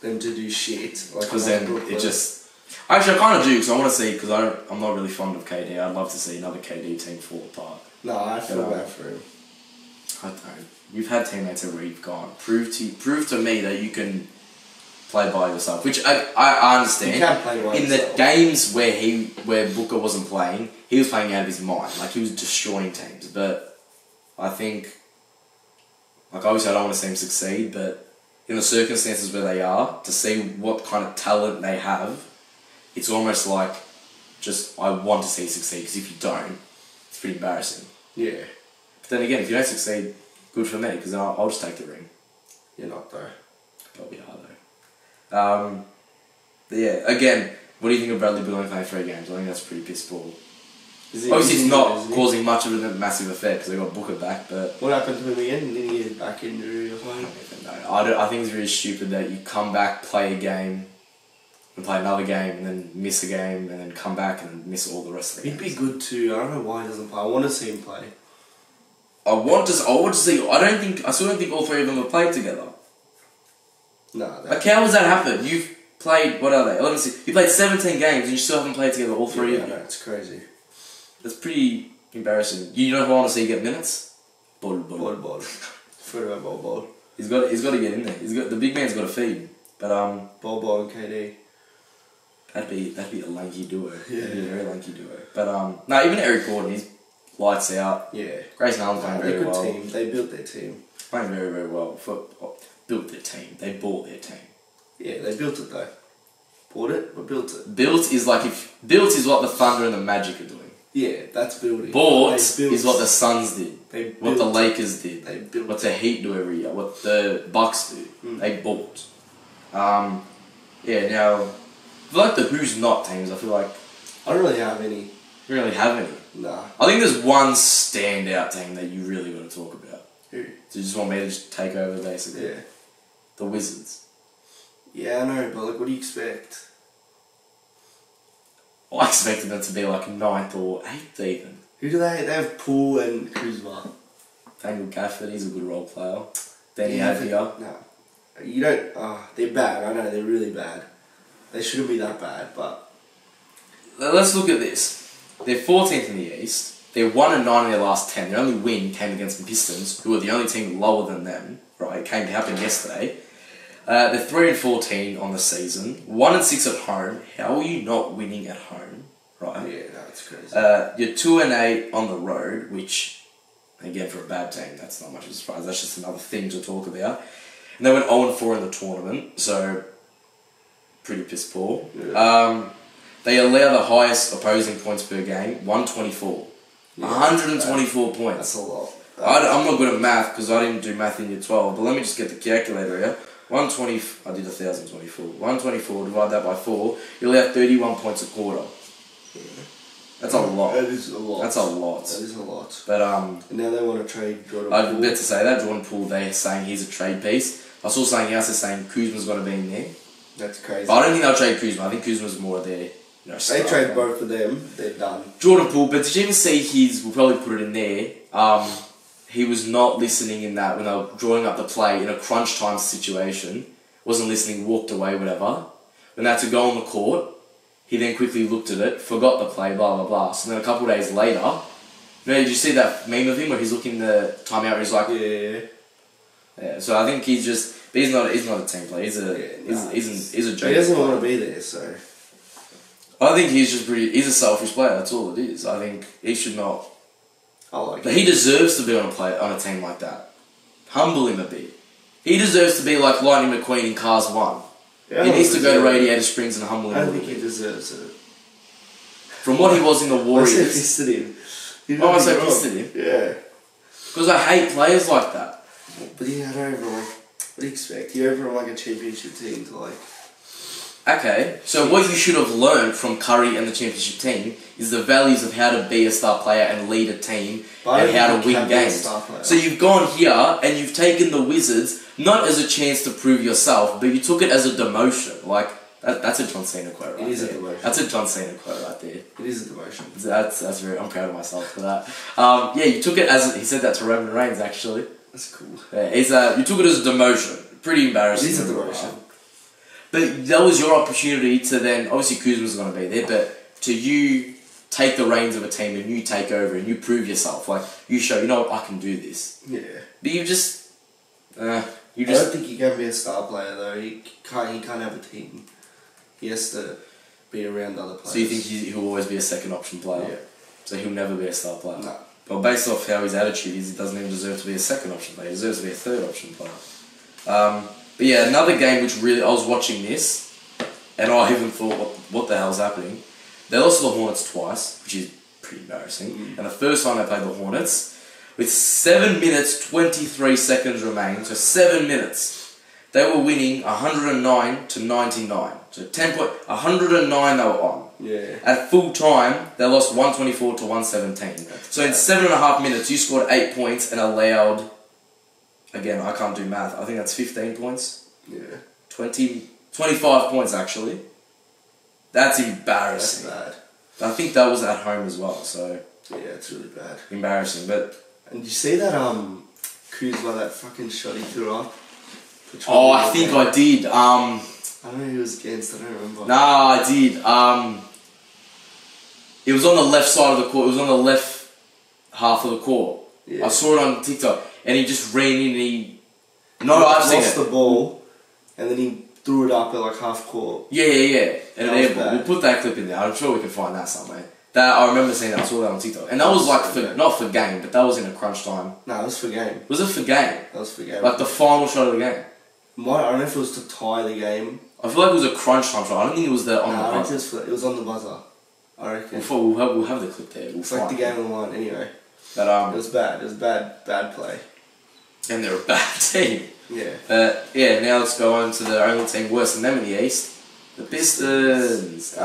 them to do shit. Because then Brooklyn. It just... Actually, I kind of do because I want to see, because I'm not really fond of KD. I'd love to see another KD team fall apart. No, I feel bad for him. I don't. You've had teammates everywhere you've gone. Prove to me that you can play by yourself, which I understand. You can play by in yourself. The games where Booker wasn't playing, he was playing out of his mind. Like, he was destroying teams. But I think, like, obviously I don't want to see him succeed, but in the circumstances where they are, to see what kind of talent they have, it's almost like just, I want to see you succeed, because if you don't, it's pretty embarrassing. Yeah. But then again, if you don't succeed, good for me, because I'll just take the ring. You're not though. Probably are though. But yeah, again, what do you think of Bradley Beal only playing 3 games? I think that's pretty piss poor. Obviously, it's not causing much of a massive effect because they got Booker back, but... What happened to him again? Did he get back injury or something? I think it's really stupid that you come back, play a game, and play another game, and then miss a game, and then come back and miss all the rest of the games. He'd be good too. I don't know why he doesn't play. I want to see him play. I still don't think all 3 of them have played together. No. Like, how does that happen? You've played, what are they? Let me see. You played 17 games and you still haven't played together, all 3 of you. Yeah, it's crazy. That's pretty embarrassing. You know who I want to see get minutes? Ball. Forget about Bol. He's got to get in there. The big man's got to feed. But Bol and KD. that'd be a lanky duo. Yeah. That'd be a very lanky duo. But no, even Eric Gordon, he's lights out. Yeah. Grayson Allen's playing very well. They're a good team. They built their team. Playing very, very well. Built their team. They bought their team. Yeah, they built it though. Bought it, but built it. Built is what the Thunder and the Magic are doing. Yeah, that's building. Bought is what the Suns did. What the Lakers did. They built. What the Heat do every year. What the Bucks do. They bought. Yeah, now, I feel like the who's not teams, I feel like... I don't really have any. You don't really have any. Nah. I think there's one standout team that you really got to talk about. Who? So you just want me to just take over, basically? Yeah. The Wizards. Yeah, I know, but like, what do you expect? I expected them to be like 9th or 8th even. Who do they? They have Poole and Kuzma. Daniel Gafford, he's a good role player. Danny Avdia. No. You don't... they're bad, I know, they're really bad. They shouldn't be that bad, but... Let's look at this. They're 14th in the East. They're 1-9 in their last 10. Their only win came against the Pistons, who are the only team lower than them. Right, it came to happen yesterday. They're 3-14 on the season. 1-6 at home. How are you not winning at home? Right. Yeah, that's crazy. You're 2-8 on the road, which, again, for a bad team, that's not much of a surprise. That's just another thing to talk about. And they went 0-4 in the tournament, so pretty piss poor. Yeah. They allow the highest opposing points per game, 124. Yeah, 124 points. That's a lot. I'm not good at math because I didn't do math in year 12, but let me just get the calculator here. 120, I did 1,024. 124, divide that by 4, you allow 31 points a quarter. Yeah. That's a lot. That is a lot. That's a lot. That is a lot. But and now they want to trade Jordan I was Poole. about to say that, Jordan Poole, they're saying he's a trade piece. I saw something else that's saying Kuzma's going to be in there. That's crazy. But I don't think they'll trade Kuzma. I think Kuzma's more their... They trade both of them, they're done. Jordan Poole, but did you even see we'll probably put it in there, he was not listening in that when they were drawing up the play in a crunch time situation, wasn't listening, walked away, whatever. When they had to go on the court, he then quickly looked at it, forgot the play, blah, blah, blah. So then a couple of days later, did you see that meme of him where he's looking the timeout and he's like... Yeah, so I think he's just... But he's not a team player, he's a joke. He doesn't want to be there, so... I think he's just he's a selfish player, that's all it is. I think he should not I like But it. he deserves to be on a team like that. Humble him a bit. He deserves to be like Lightning McQueen in Cars 1. Yeah, He needs to go to deserve it. Radiator Springs and humble him I a don't little think he bit. deserves it. From what he was in the I said Warriors. fisted him. You're Oh, I not said wrong. fisted him? Yeah. Because I hate players like that. But he had over like, what do you expect? He over like a championship team to like. Okay, so what you should have learned from Curry and the championship team is the values of how to be a star player and lead a team But I and don't how think to he win can be a games. star player. So you've gone here and you've taken the Wizards not as a chance to prove yourself, but you took it as a demotion. Like that's a John Cena quote right It is a there. demotion. That's a John Cena quote right there. It is a demotion. That's very. I'm proud of myself for that. Yeah, you took it as he said that to Roman Reigns actually. That's cool. Yeah, you took it as a demotion. Pretty embarrassing. It is a demotion. But that was your opportunity to then, obviously Kuzma's going to be there, but to you take the reins of a team and you take over and you prove yourself. Like, you show, you know what, I can do this. Yeah. But you just... I don't think he can be a star player though. He can't have a team. He has to be around other players. So you think he'll always be a second option player? Yeah. So he'll never be a star player? No. Well, based off how his attitude is, he doesn't even deserve to be a second option player. He deserves to be a third option player. But yeah, another game which really, I was watching this, and I even thought, what the hell's happening? They lost to the Hornets twice, which is pretty embarrassing. And the first time they played the Hornets, with 7 minutes 23 seconds remaining, so 7 minutes, they were winning 109 to 99. So 109 they were on. Yeah. At full time, they lost 124 to 117. So in 7.5 minutes, you scored 8 points and allowed... Again, I can't do math. I think that's 15 points. Yeah. 25 points, actually. That's embarrassing. That's I think that was at home as well, so... bad. Yeah, it's really bad. Embarrassing, but... And you see that Kuzma, that fucking shot he threw up? Oh, I think I did. I don't know who he was against, I don't remember. Nah, I did. It was on the left side of the court. It was on the left half of the court. Yeah. I saw it on TikTok, and he just ran in and he... No, I've seen lost it. the ball, and then he threw it up at like half court. Yeah. And That was then bad. we'll put that clip in there. I'm sure we can find that somewhere. That I remember seeing that. I saw that on TikTok, and that was like for, not for game, but that was in a crunch time. No, it was for game. Was it for game? That was for game. Like the final shot of the game. I don't know if it was to tie the game. I feel like it was a crunch time shot. I don't think it was the on No, I the reckon buzzer. it was on the buzzer. I reckon. We'll have the clip there. We'll It's like find the game on the line anyway. But It was bad. It was bad play. and they're a bad team. Yeah. Yeah. Now let's go on to the only team worse than them in the East, the Pistons.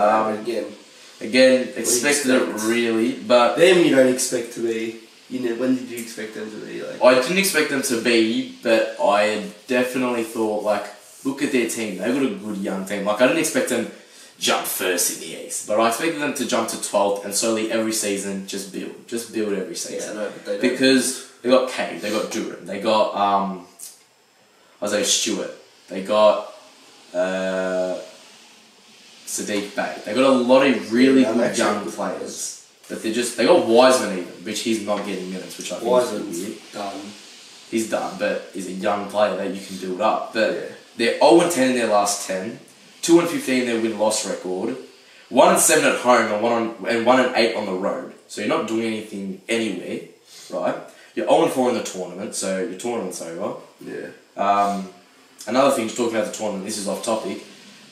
Again, expected it expect? really, but Them you don't expect to be. You know, when did you expect them to be? Like. I didn't expect them to be. But I definitely thought, like, look at their team. They've got a good young team. Like, I didn't expect them jump first in the East, but I expected them to jump to 12th and slowly every season just build every season. Yeah, no, but they don't. Because they got Cade, they got Duran, they got Isaiah Stewart, they got Sadiq Bey. They got a lot of really Yeah, good actually young good players, but they got Wiseman even, which he's not getting minutes, which I think is weird. Wiseman's done. He's done, but he's a young player that you can build up. But Yeah. they're 0-10 in their last 10, 2-15 in their win-loss record, 1-7 at home and 1-8 on the road. So you're not doing anything anywhere, right? You're 0-4 in the tournament, so your tournament's over. Yeah. Another thing, just talking about the tournament, this is off topic.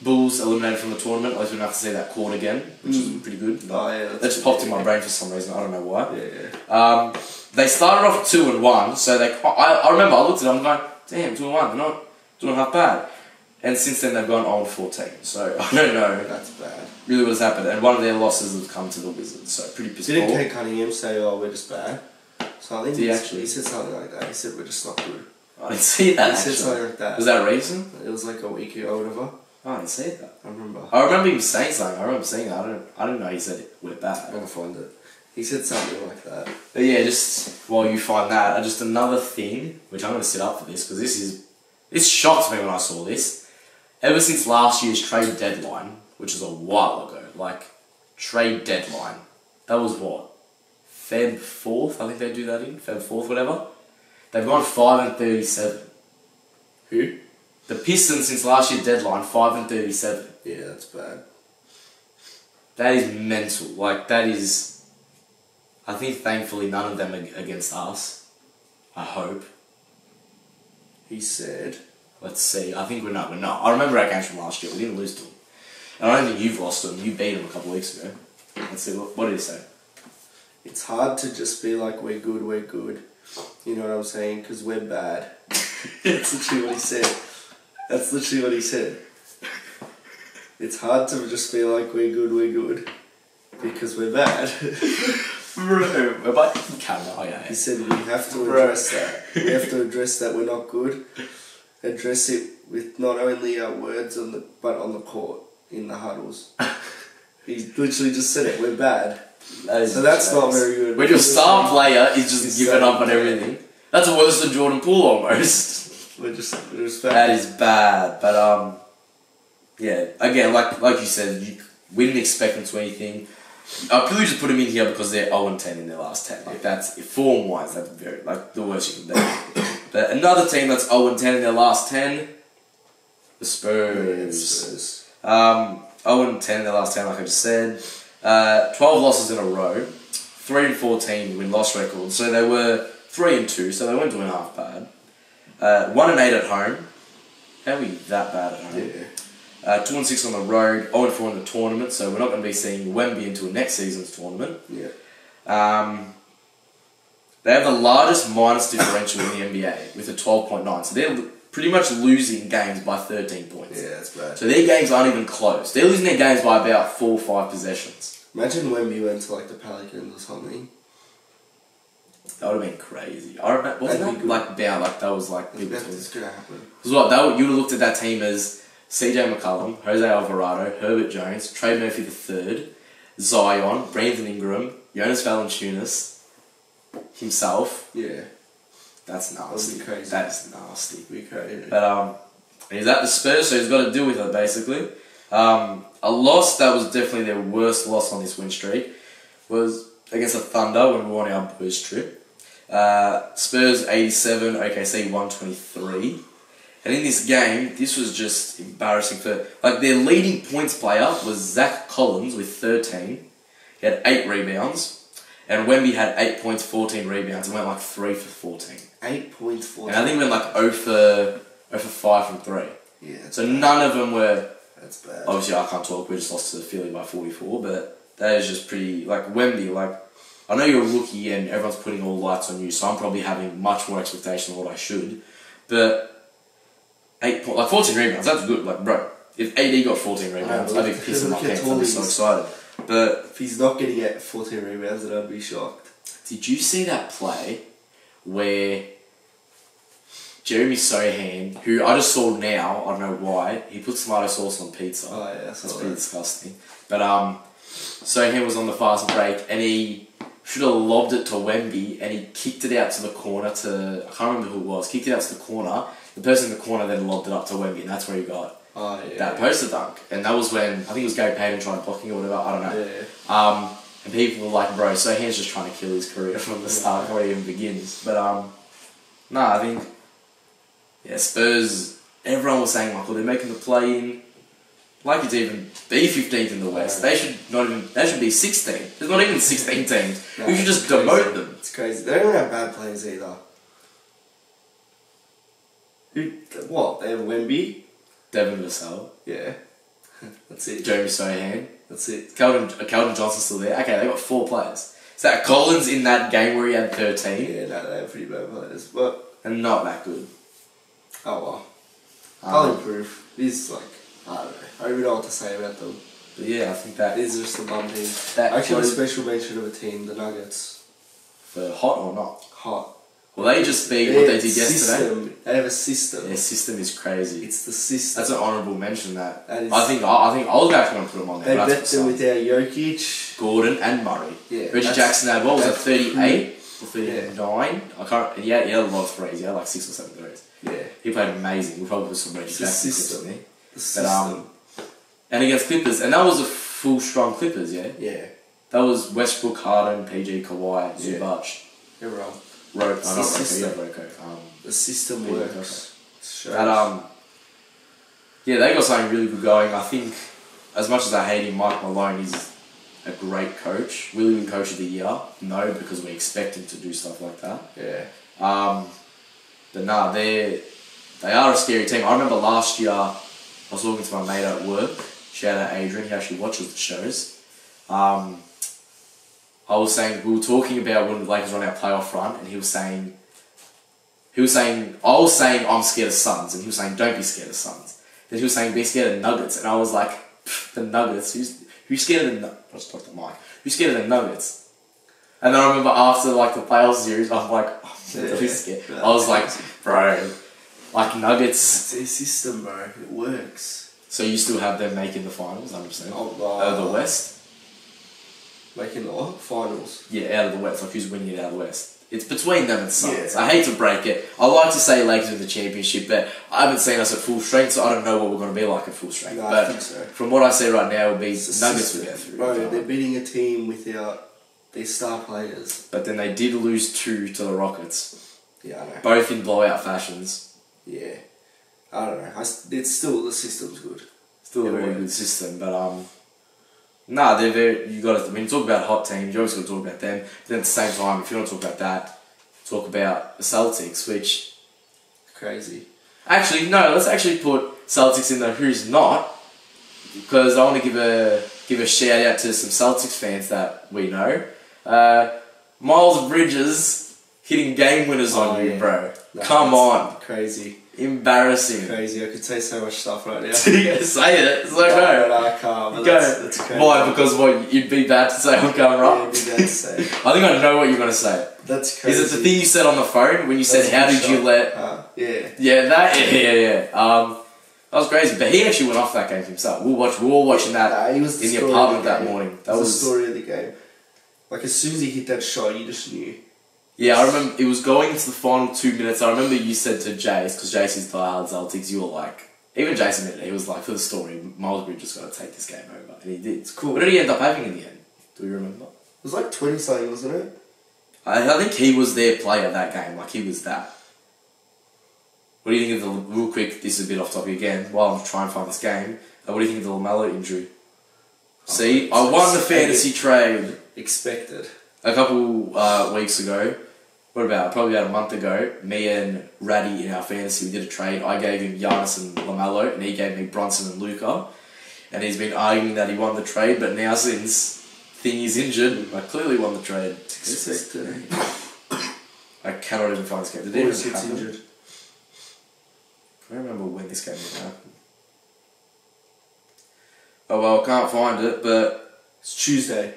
Bulls eliminated from the tournament. At least we don't have to see that court again, which is pretty good. Oh, yeah, That just popped in my brain for some reason. I don't know why. Yeah. They started off 2-1, so I remember I looked at them. I'm going, damn, 2-1. They're not doing half bad. And since then they've gone 0-14. So I don't know That's bad. really what has happened. And one of their losses has come to the Wizards. So pretty pissed Didn't off. Kate Cunningham say, "Oh, we're just bad"? So I think Did he actually? He said something like that. He said we're just not good. I didn't see that. He said Actually. something like that. Was that recent? It was like a week ago or whatever. Oh, I didn't see that. I remember. I remember him saying something. I remember seeing that. I didn't know he said we're I'm bad. gonna find it. He said something like that. But yeah, just while you find that, just another thing, which I'm going to sit up for this, because this shocked me when I saw this. Ever since last year's trade deadline, which is a while ago, like, trade deadline, that was what? Feb 4th, I think they do that in, Feb 4th, whatever. They've gone 5-37. Who? The Pistons since last year's deadline, 5-37. Yeah, that's bad. That is mental. Like, that is... I think thankfully none of them are against us. I hope. He said. Let's see. I think we're not. I remember our games from last year. We didn't lose to them. And I don't think you've lost them. You beat them a couple of weeks ago. Let's see. What did he say? It's hard to just be like, we're good. You know what I'm saying? Because we're bad. That's literally what he said. That's literally what he said. It's hard to just be like, we're good. Because we're bad. Bro, we're back in Canada. Oh, yeah. He said we have to address that. We have to address that we're not good. Address it with not only our words but on the court, in the huddles. He literally just said it, we're bad. So that's not very good. When your star player is just giving up on everything. That's worse than Jordan Poole almost. We're just bad. That is bad. But yeah, again, like you said, we didn't expect them to anything. I purely just put them in here because they're 0-10 in their last 10. Like that's form-wise, that's very the worst you can do. But another team that's 0-10 in their last 10, the Spurs. 0-10 in their last 10, like I just said. 12 losses in a row, 3-14 win-loss record. So they were 3-2, so they weren't doing half bad. 1-8 at home. How are we that bad at home? Yeah. 2-6 on the road, 0-4 in the tournament, so we're not going to be seeing Wemby until next season's tournament. Yeah. They have the largest minus differential in the NBA with a 12.9, so they're pretty much losing games by 13 points. Yeah, that's bad. So their games aren't even close. They're losing their games by about 4 or 5 possessions. Imagine when we went to the Pelicans or something. That would have been crazy. I remember, wasn't that that was people talking. It's gonna happen. Because what, you would have looked at that team as CJ McCollum, Jose Alvarado, Herbert Jones, Trey Murphy III, Zion, Brandon Ingram, Jonas Valanciunas, himself. Yeah. That's nasty. That'd be crazy. That is nasty. Be crazy. But he's at the Spurs, so he's got to deal with it basically. A loss that was definitely their worst loss on this win streak was against the Thunder when we won our boys trip. Spurs 87, OKC 123. And in this game, this was just embarrassing for... their leading points player was Zach Collins with 13. He had 8 rebounds. And Wemby had 8 points, 14 rebounds, and went 3 for 14. 8 points, 14. And I think he went 0 for 5 from 3. Yeah. So none of them were... That's bad. Obviously, I can't talk. We just lost to Philly by 44, but that is just pretty... Wemby, I know you're a rookie and everyone's putting all lights on you, so I'm probably having much more expectation than what I should. But... 14 rebounds, that's good. Bro, if AD got 14 rebounds, I'd be pissing my pants. I'd be so excited. But if he's not getting 14 rebounds, then I'd be shocked. Did you see that play where Jeremy Sohan, who I just saw now, I don't know why, he put tomato sauce on pizza. Oh yeah, that's pretty disgusting. But Sohan was on the fast break and he should have lobbed it to Wemby and he kicked it out to the corner to... I can't remember who it was. Kicked it out to the corner. The person in the corner then lobbed it up to Wemby, and that's where he got that poster dunk. And that was when, I think it was Gary Payton trying blocking or whatever, I don't know. Yeah. And people were like, bro, so he's just trying to kill his career from the start before he even begins. But, no, I think, Spurs, everyone was saying, Michael, they're making the play-in. It's even be 15th in the West. They should be 16th. There's not even 16 teams. We should just demote them. It's crazy. They don't have bad players either. What? They have Wemby? Devin Vassell. Yeah. That's it. Jeremy Sohan. That's it. Keldon Johnson's still there. Okay, they got 4 players. Is that Collins in that game where he had 13? Yeah, no, they have pretty bad players, but... And not that good. Oh well. I'll improve. These, I don't know. I don't even know what to say about them. But yeah, I think that... These are just the bum team. That actually, a special mention of a team, the Nuggets. For hot or not? Hot. Well, they just beat what they did yesterday. They have a system. Their system is crazy. It's the system. That's an honourable mention. That is, I think I was actually going to put them on there. They bet them with our Jokic, Gordon, and Murray. Yeah, Reggie Jackson had what was it, 38 or 39? Yeah. I can't. Yeah, he had a lot of threes. He had 6 or 7 threes. Yeah, he played amazing. We'll probably put some Reggie Jackson system. clips in there. The system. And against Clippers, and that was a full strong Clippers. Yeah. Yeah. That was Westbrook, Harden, PG, Kawhi, Zubac. Everyone. The system works. But, they got something really good going. I think, as much as I hate him, Mike Malone is a great coach. Will he win Coach of the Year? No, because we expect him to do stuff like that. Yeah. But nah, they are a scary team. I remember last year, I was talking to my mate at work. Shout out Adrian, he actually watches the shows. I was saying, we were talking about when the Lakers were on our playoff run, and I was saying, I'm scared of Suns, and he was saying, don't be scared of Suns. Then he was saying, be scared of Nuggets, and I was like, the Nuggets? Who's scared of the Nuggets? I'll just talk to Mike. Who's scared of the Nuggets? And then I remember after like the playoff series, I'm like, I'm really scared. I was like, bro, like Nuggets. It's their system, bro. It works. So you still have them making the finals, 100%? Oh, Out of the West? Making the what? Finals? Yeah, out of the West. Like, who's winning it out of the West? It's between them and Suns. Yeah. I hate to break it. I like to say Lakers in the championship, but I haven't seen us at full strength, so I don't know what we're going to be like at full strength. No, but I think so. from what I see right now, it would be It's Nuggets system. would get through. Bro, they're beating a team without their star players. But then they did lose 2 to the Rockets. Yeah, I know. Both in blowout fashions. Yeah. I don't know. It's still, the system's good. Still a very good system, but nah, they're very. You got to. When you talk about hot teams, you always got to talk about them. But then at the same time, if you want to talk about that, talk about the Celtics, which Crazy. actually no, let's actually put Celtics in the who's not, because I want to give a shout out to some Celtics fans that we know. Miles Bridges hitting game winners on you, bro. No, Come on, Crazy. embarrassing. Crazy. I could say so much stuff right now. Say it. So No, I can't. But Go. that's crazy. Why? Because what? You'd be bad to say on camera? Yeah, it'd be bad to say. I think I know what you're going to say. That's crazy. Is it the thing you said on the phone when you said, That's a how good did you shot. let... Yeah. Yeah, that... Yeah. That was crazy. But he actually went off that game himself. We were all watching that Nah, he was in the story apartment of the that game. morning. That was the story of the game. Like, as soon as he hit that shot, you just knew. Yeah, I remember it was going into the final 2 minutes. I remember you said to Jace, because Jace is diehard Celtics, you were like... Even Jason admitted it. He was like, for the story, Miles Bridges got to take this game over. And he did. It's cool. What did he end up having in the end? Do you remember? It was like 20-something, wasn't it? I think he was their player that game. Like, he was that. What do you think of the... Real quick, this is a bit off topic again, while I'm trying to find this game. What do you think of the LaMelo injury? See, I won the fantasy trade Expected. a couple weeks ago. What about? Probably about a month ago. Me and Raddy in our fantasy, we did a trade. I gave him Giannis and LaMelo, and he gave me Brunson and Luca. And he's been arguing that he won the trade, but now since Thingy's injured, I clearly won the trade. Expected. I cannot even find this game. Did it Or even is it happen? injured? I don't remember when this game even happened. Oh well, I can't find it, but... It's Tuesday.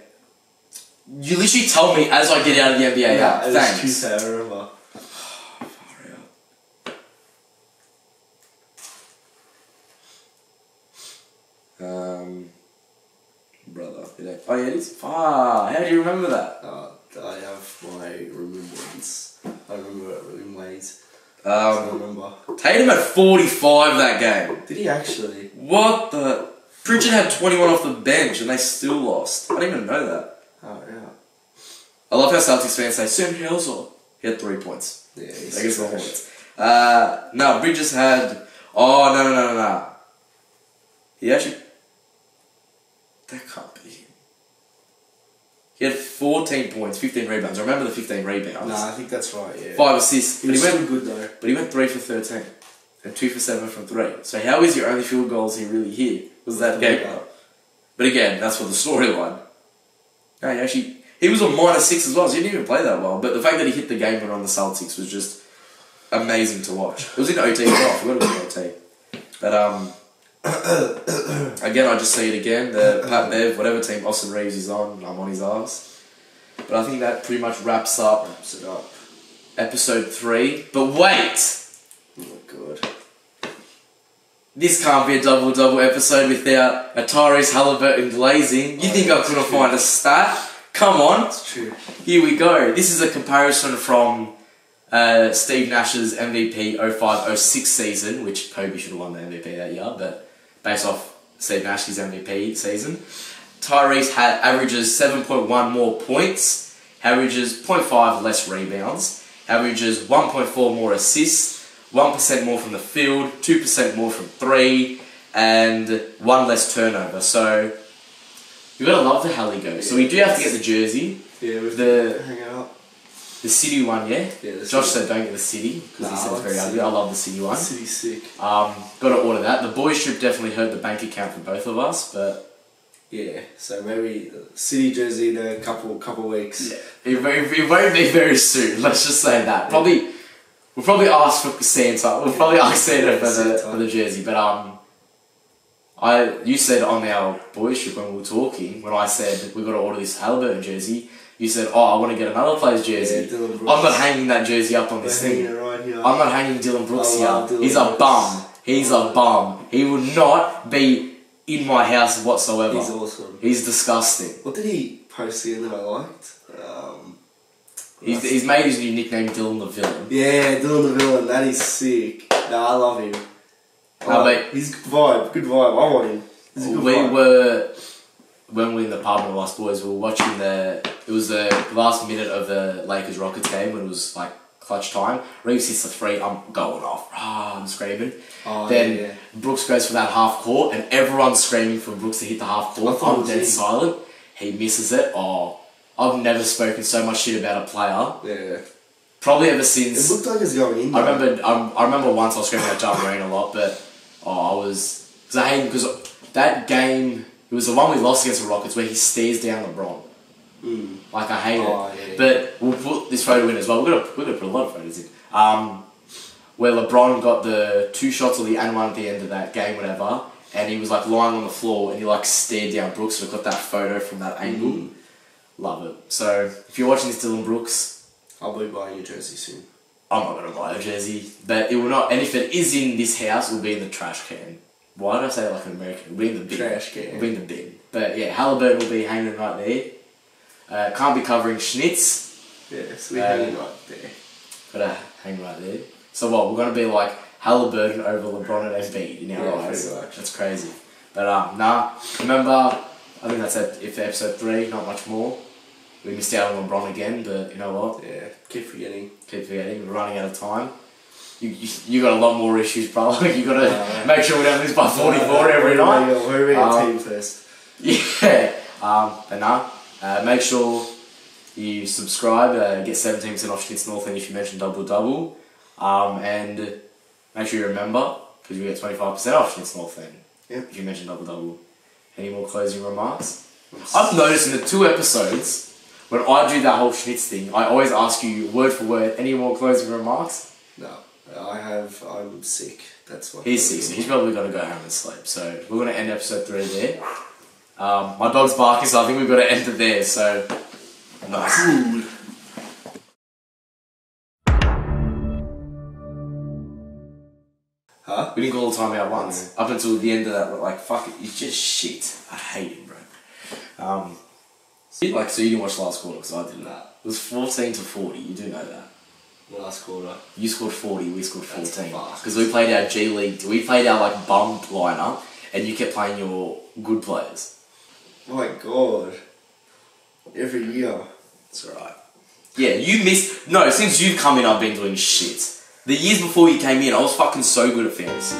You literally told me as I get out of the NBA app. it was Thanks. Tuesday, I remember. Brother. Oh yeah, it is. How do you remember that? I have my remembrance. I remember it in ways. I remember. Tatum had 45 that game. Did he actually? What the... Pritchard had 21 off the bench and they still lost. I didn't even know that. Oh, yeah. I love how Celtics fans say, Sam Helsel. He had 3 points. Yeah, he's Against the trash. Hornets. No, Bridges had... Oh, no. He actually... That can't be him. He had 14 points, 15 rebounds. I remember the 15 rebounds. Nah, I think that's right, yeah. 5 assists. He But was he still went, good though. but he went 3 for 13. And 2 for 7 from 3. So how is your only field goals he really hit? Was that game? But again, that's for the storyline. No, he was on -6 as well, so he didn't even play that well. But the fact that he hit the game winner on the Celtics was just amazing to watch. It was in OT as well, I forgot it was in OT. But again, I just see it again, the Pat Bev, whatever team Austin Reeves is on, I'm on his ass. But I think that pretty much wraps it up episode 3. But wait! Oh, God. This can't be a double-double episode without a Tyrese Halliburton glazing. You think I couldn't find a stat? Come on. It's true. Here we go. This is a comparison from Steve Nash's MVP 05-06 season, which Kobe should have won the MVP that year, but based off Steve Nash's MVP season. Tyrese averages 7.1 more points, averages 0.5 less rebounds, averages 1.4 more assists, 1% more from the field, 2% more from 3, and 1 less turnover. So You gotta love the Halley go. So we do have to get the jersey. Yeah, with hang it up. The city one, yeah? Yeah, Josh said don't get the city, because he said it's very ugly. I love the city one. City's sick. Gotta order that. The boys strip definitely hurt the bank account for both of us, but... Yeah, so maybe city jersey in a couple weeks. Yeah. It won't be very soon, let's just say that. We'll probably ask for Santa. We'll probably ask Santa for the jersey, but you said on our boys trip when we were talking, when I said we got to order this Halliburton jersey, you said, "Oh, I want to get another player's jersey." Yeah, I'm not hanging that jersey up on this thing. Right here. I'm not hanging Dylan Brooks here. Dylan He's a Brooks. bum. He's a bum. He would not be in my house whatsoever. He's awesome. He's disgusting. What did he post here that I liked? He's made his new nickname Dylan the Villain. Yeah, Dylan the Villain. That is sick. No, I love him. He's good vibe. Good vibe. I want him. He's a good vibe. When we were in the pub with us boys, we were watching it was the last minute of the Lakers-Rockets game when it was like clutch time. Reeves hits the three, I'm going off, I'm screaming. Then Brooks goes for that half court and everyone's screaming for Brooks to hit the half court. I'm dead silent. He misses it. Oh, I've never spoken so much shit about a player. Yeah. Probably ever since. It looked like it's going in. I remember once I was screaming at Ja Morant a lot, but because that game, it was the one we lost against the Rockets where he stares down LeBron. Like I hate it. Yeah. But we'll put this photo in as well. We're gonna put a lot of photos in. Where LeBron got the 2 shots of the and one at the end of that game, whatever, and he was like lying on the floor and he like stared down Brooks. So we got that photo from that angle. Love it. So if you're watching this, Dylan Brooks, I'll be buying your jersey soon. I'm not gonna buy a jersey, but it will not. And if it is in this house, it will be in the trash can. Why did I say it like an American? It will be in the bin. Trash can. It will be in the bin. But yeah, Halliburton will be hanging right there. Can't be covering Schnitz. Yeah, so we're hanging right there. Gotta hang right there. So what, we're gonna be like Halliburton over LeBron and Embiid in our eyes. That's crazy. But remember, I think that's it for episode 3, not much more. We missed out on LeBron again, but you know what? Yeah, keep forgetting. We're running out of time. You got a lot more issues, bro. You gotta make sure we don't lose by 44 every night. We're a team first. Yeah. But make sure you subscribe. Get 17% off Schnitz North End if you mention double. And make sure you remember, because you get 25% off Schnitz North End if you mention double. Any more closing remarks? I've noticed in the 2 episodes, when I do that whole Schnitz thing, I always ask you word for word, any more closing remarks? No, I'm sick. That's what. He's sick, so he's probably going to go home and sleep. So we're going to end episode 3 there. My dog's barking, so I think we've got to end it there. So nice. Cool. Huh? We didn't call the time out once. Up until the end of that, we're like, fuck it, he's just shit. I hate him, bro. So you didn't watch the last quarter, because I didn't. Nah. It was 14-40, you do know that. The last quarter. You scored 40, we scored 14. That's Because we played our G League, we played our like bum liner, and you kept playing your good players. Oh my god. Every year. It's alright. Yeah, you missed. No, since you've come in, I've been doing shit. The years before you came in, I was fucking so good at fantasy.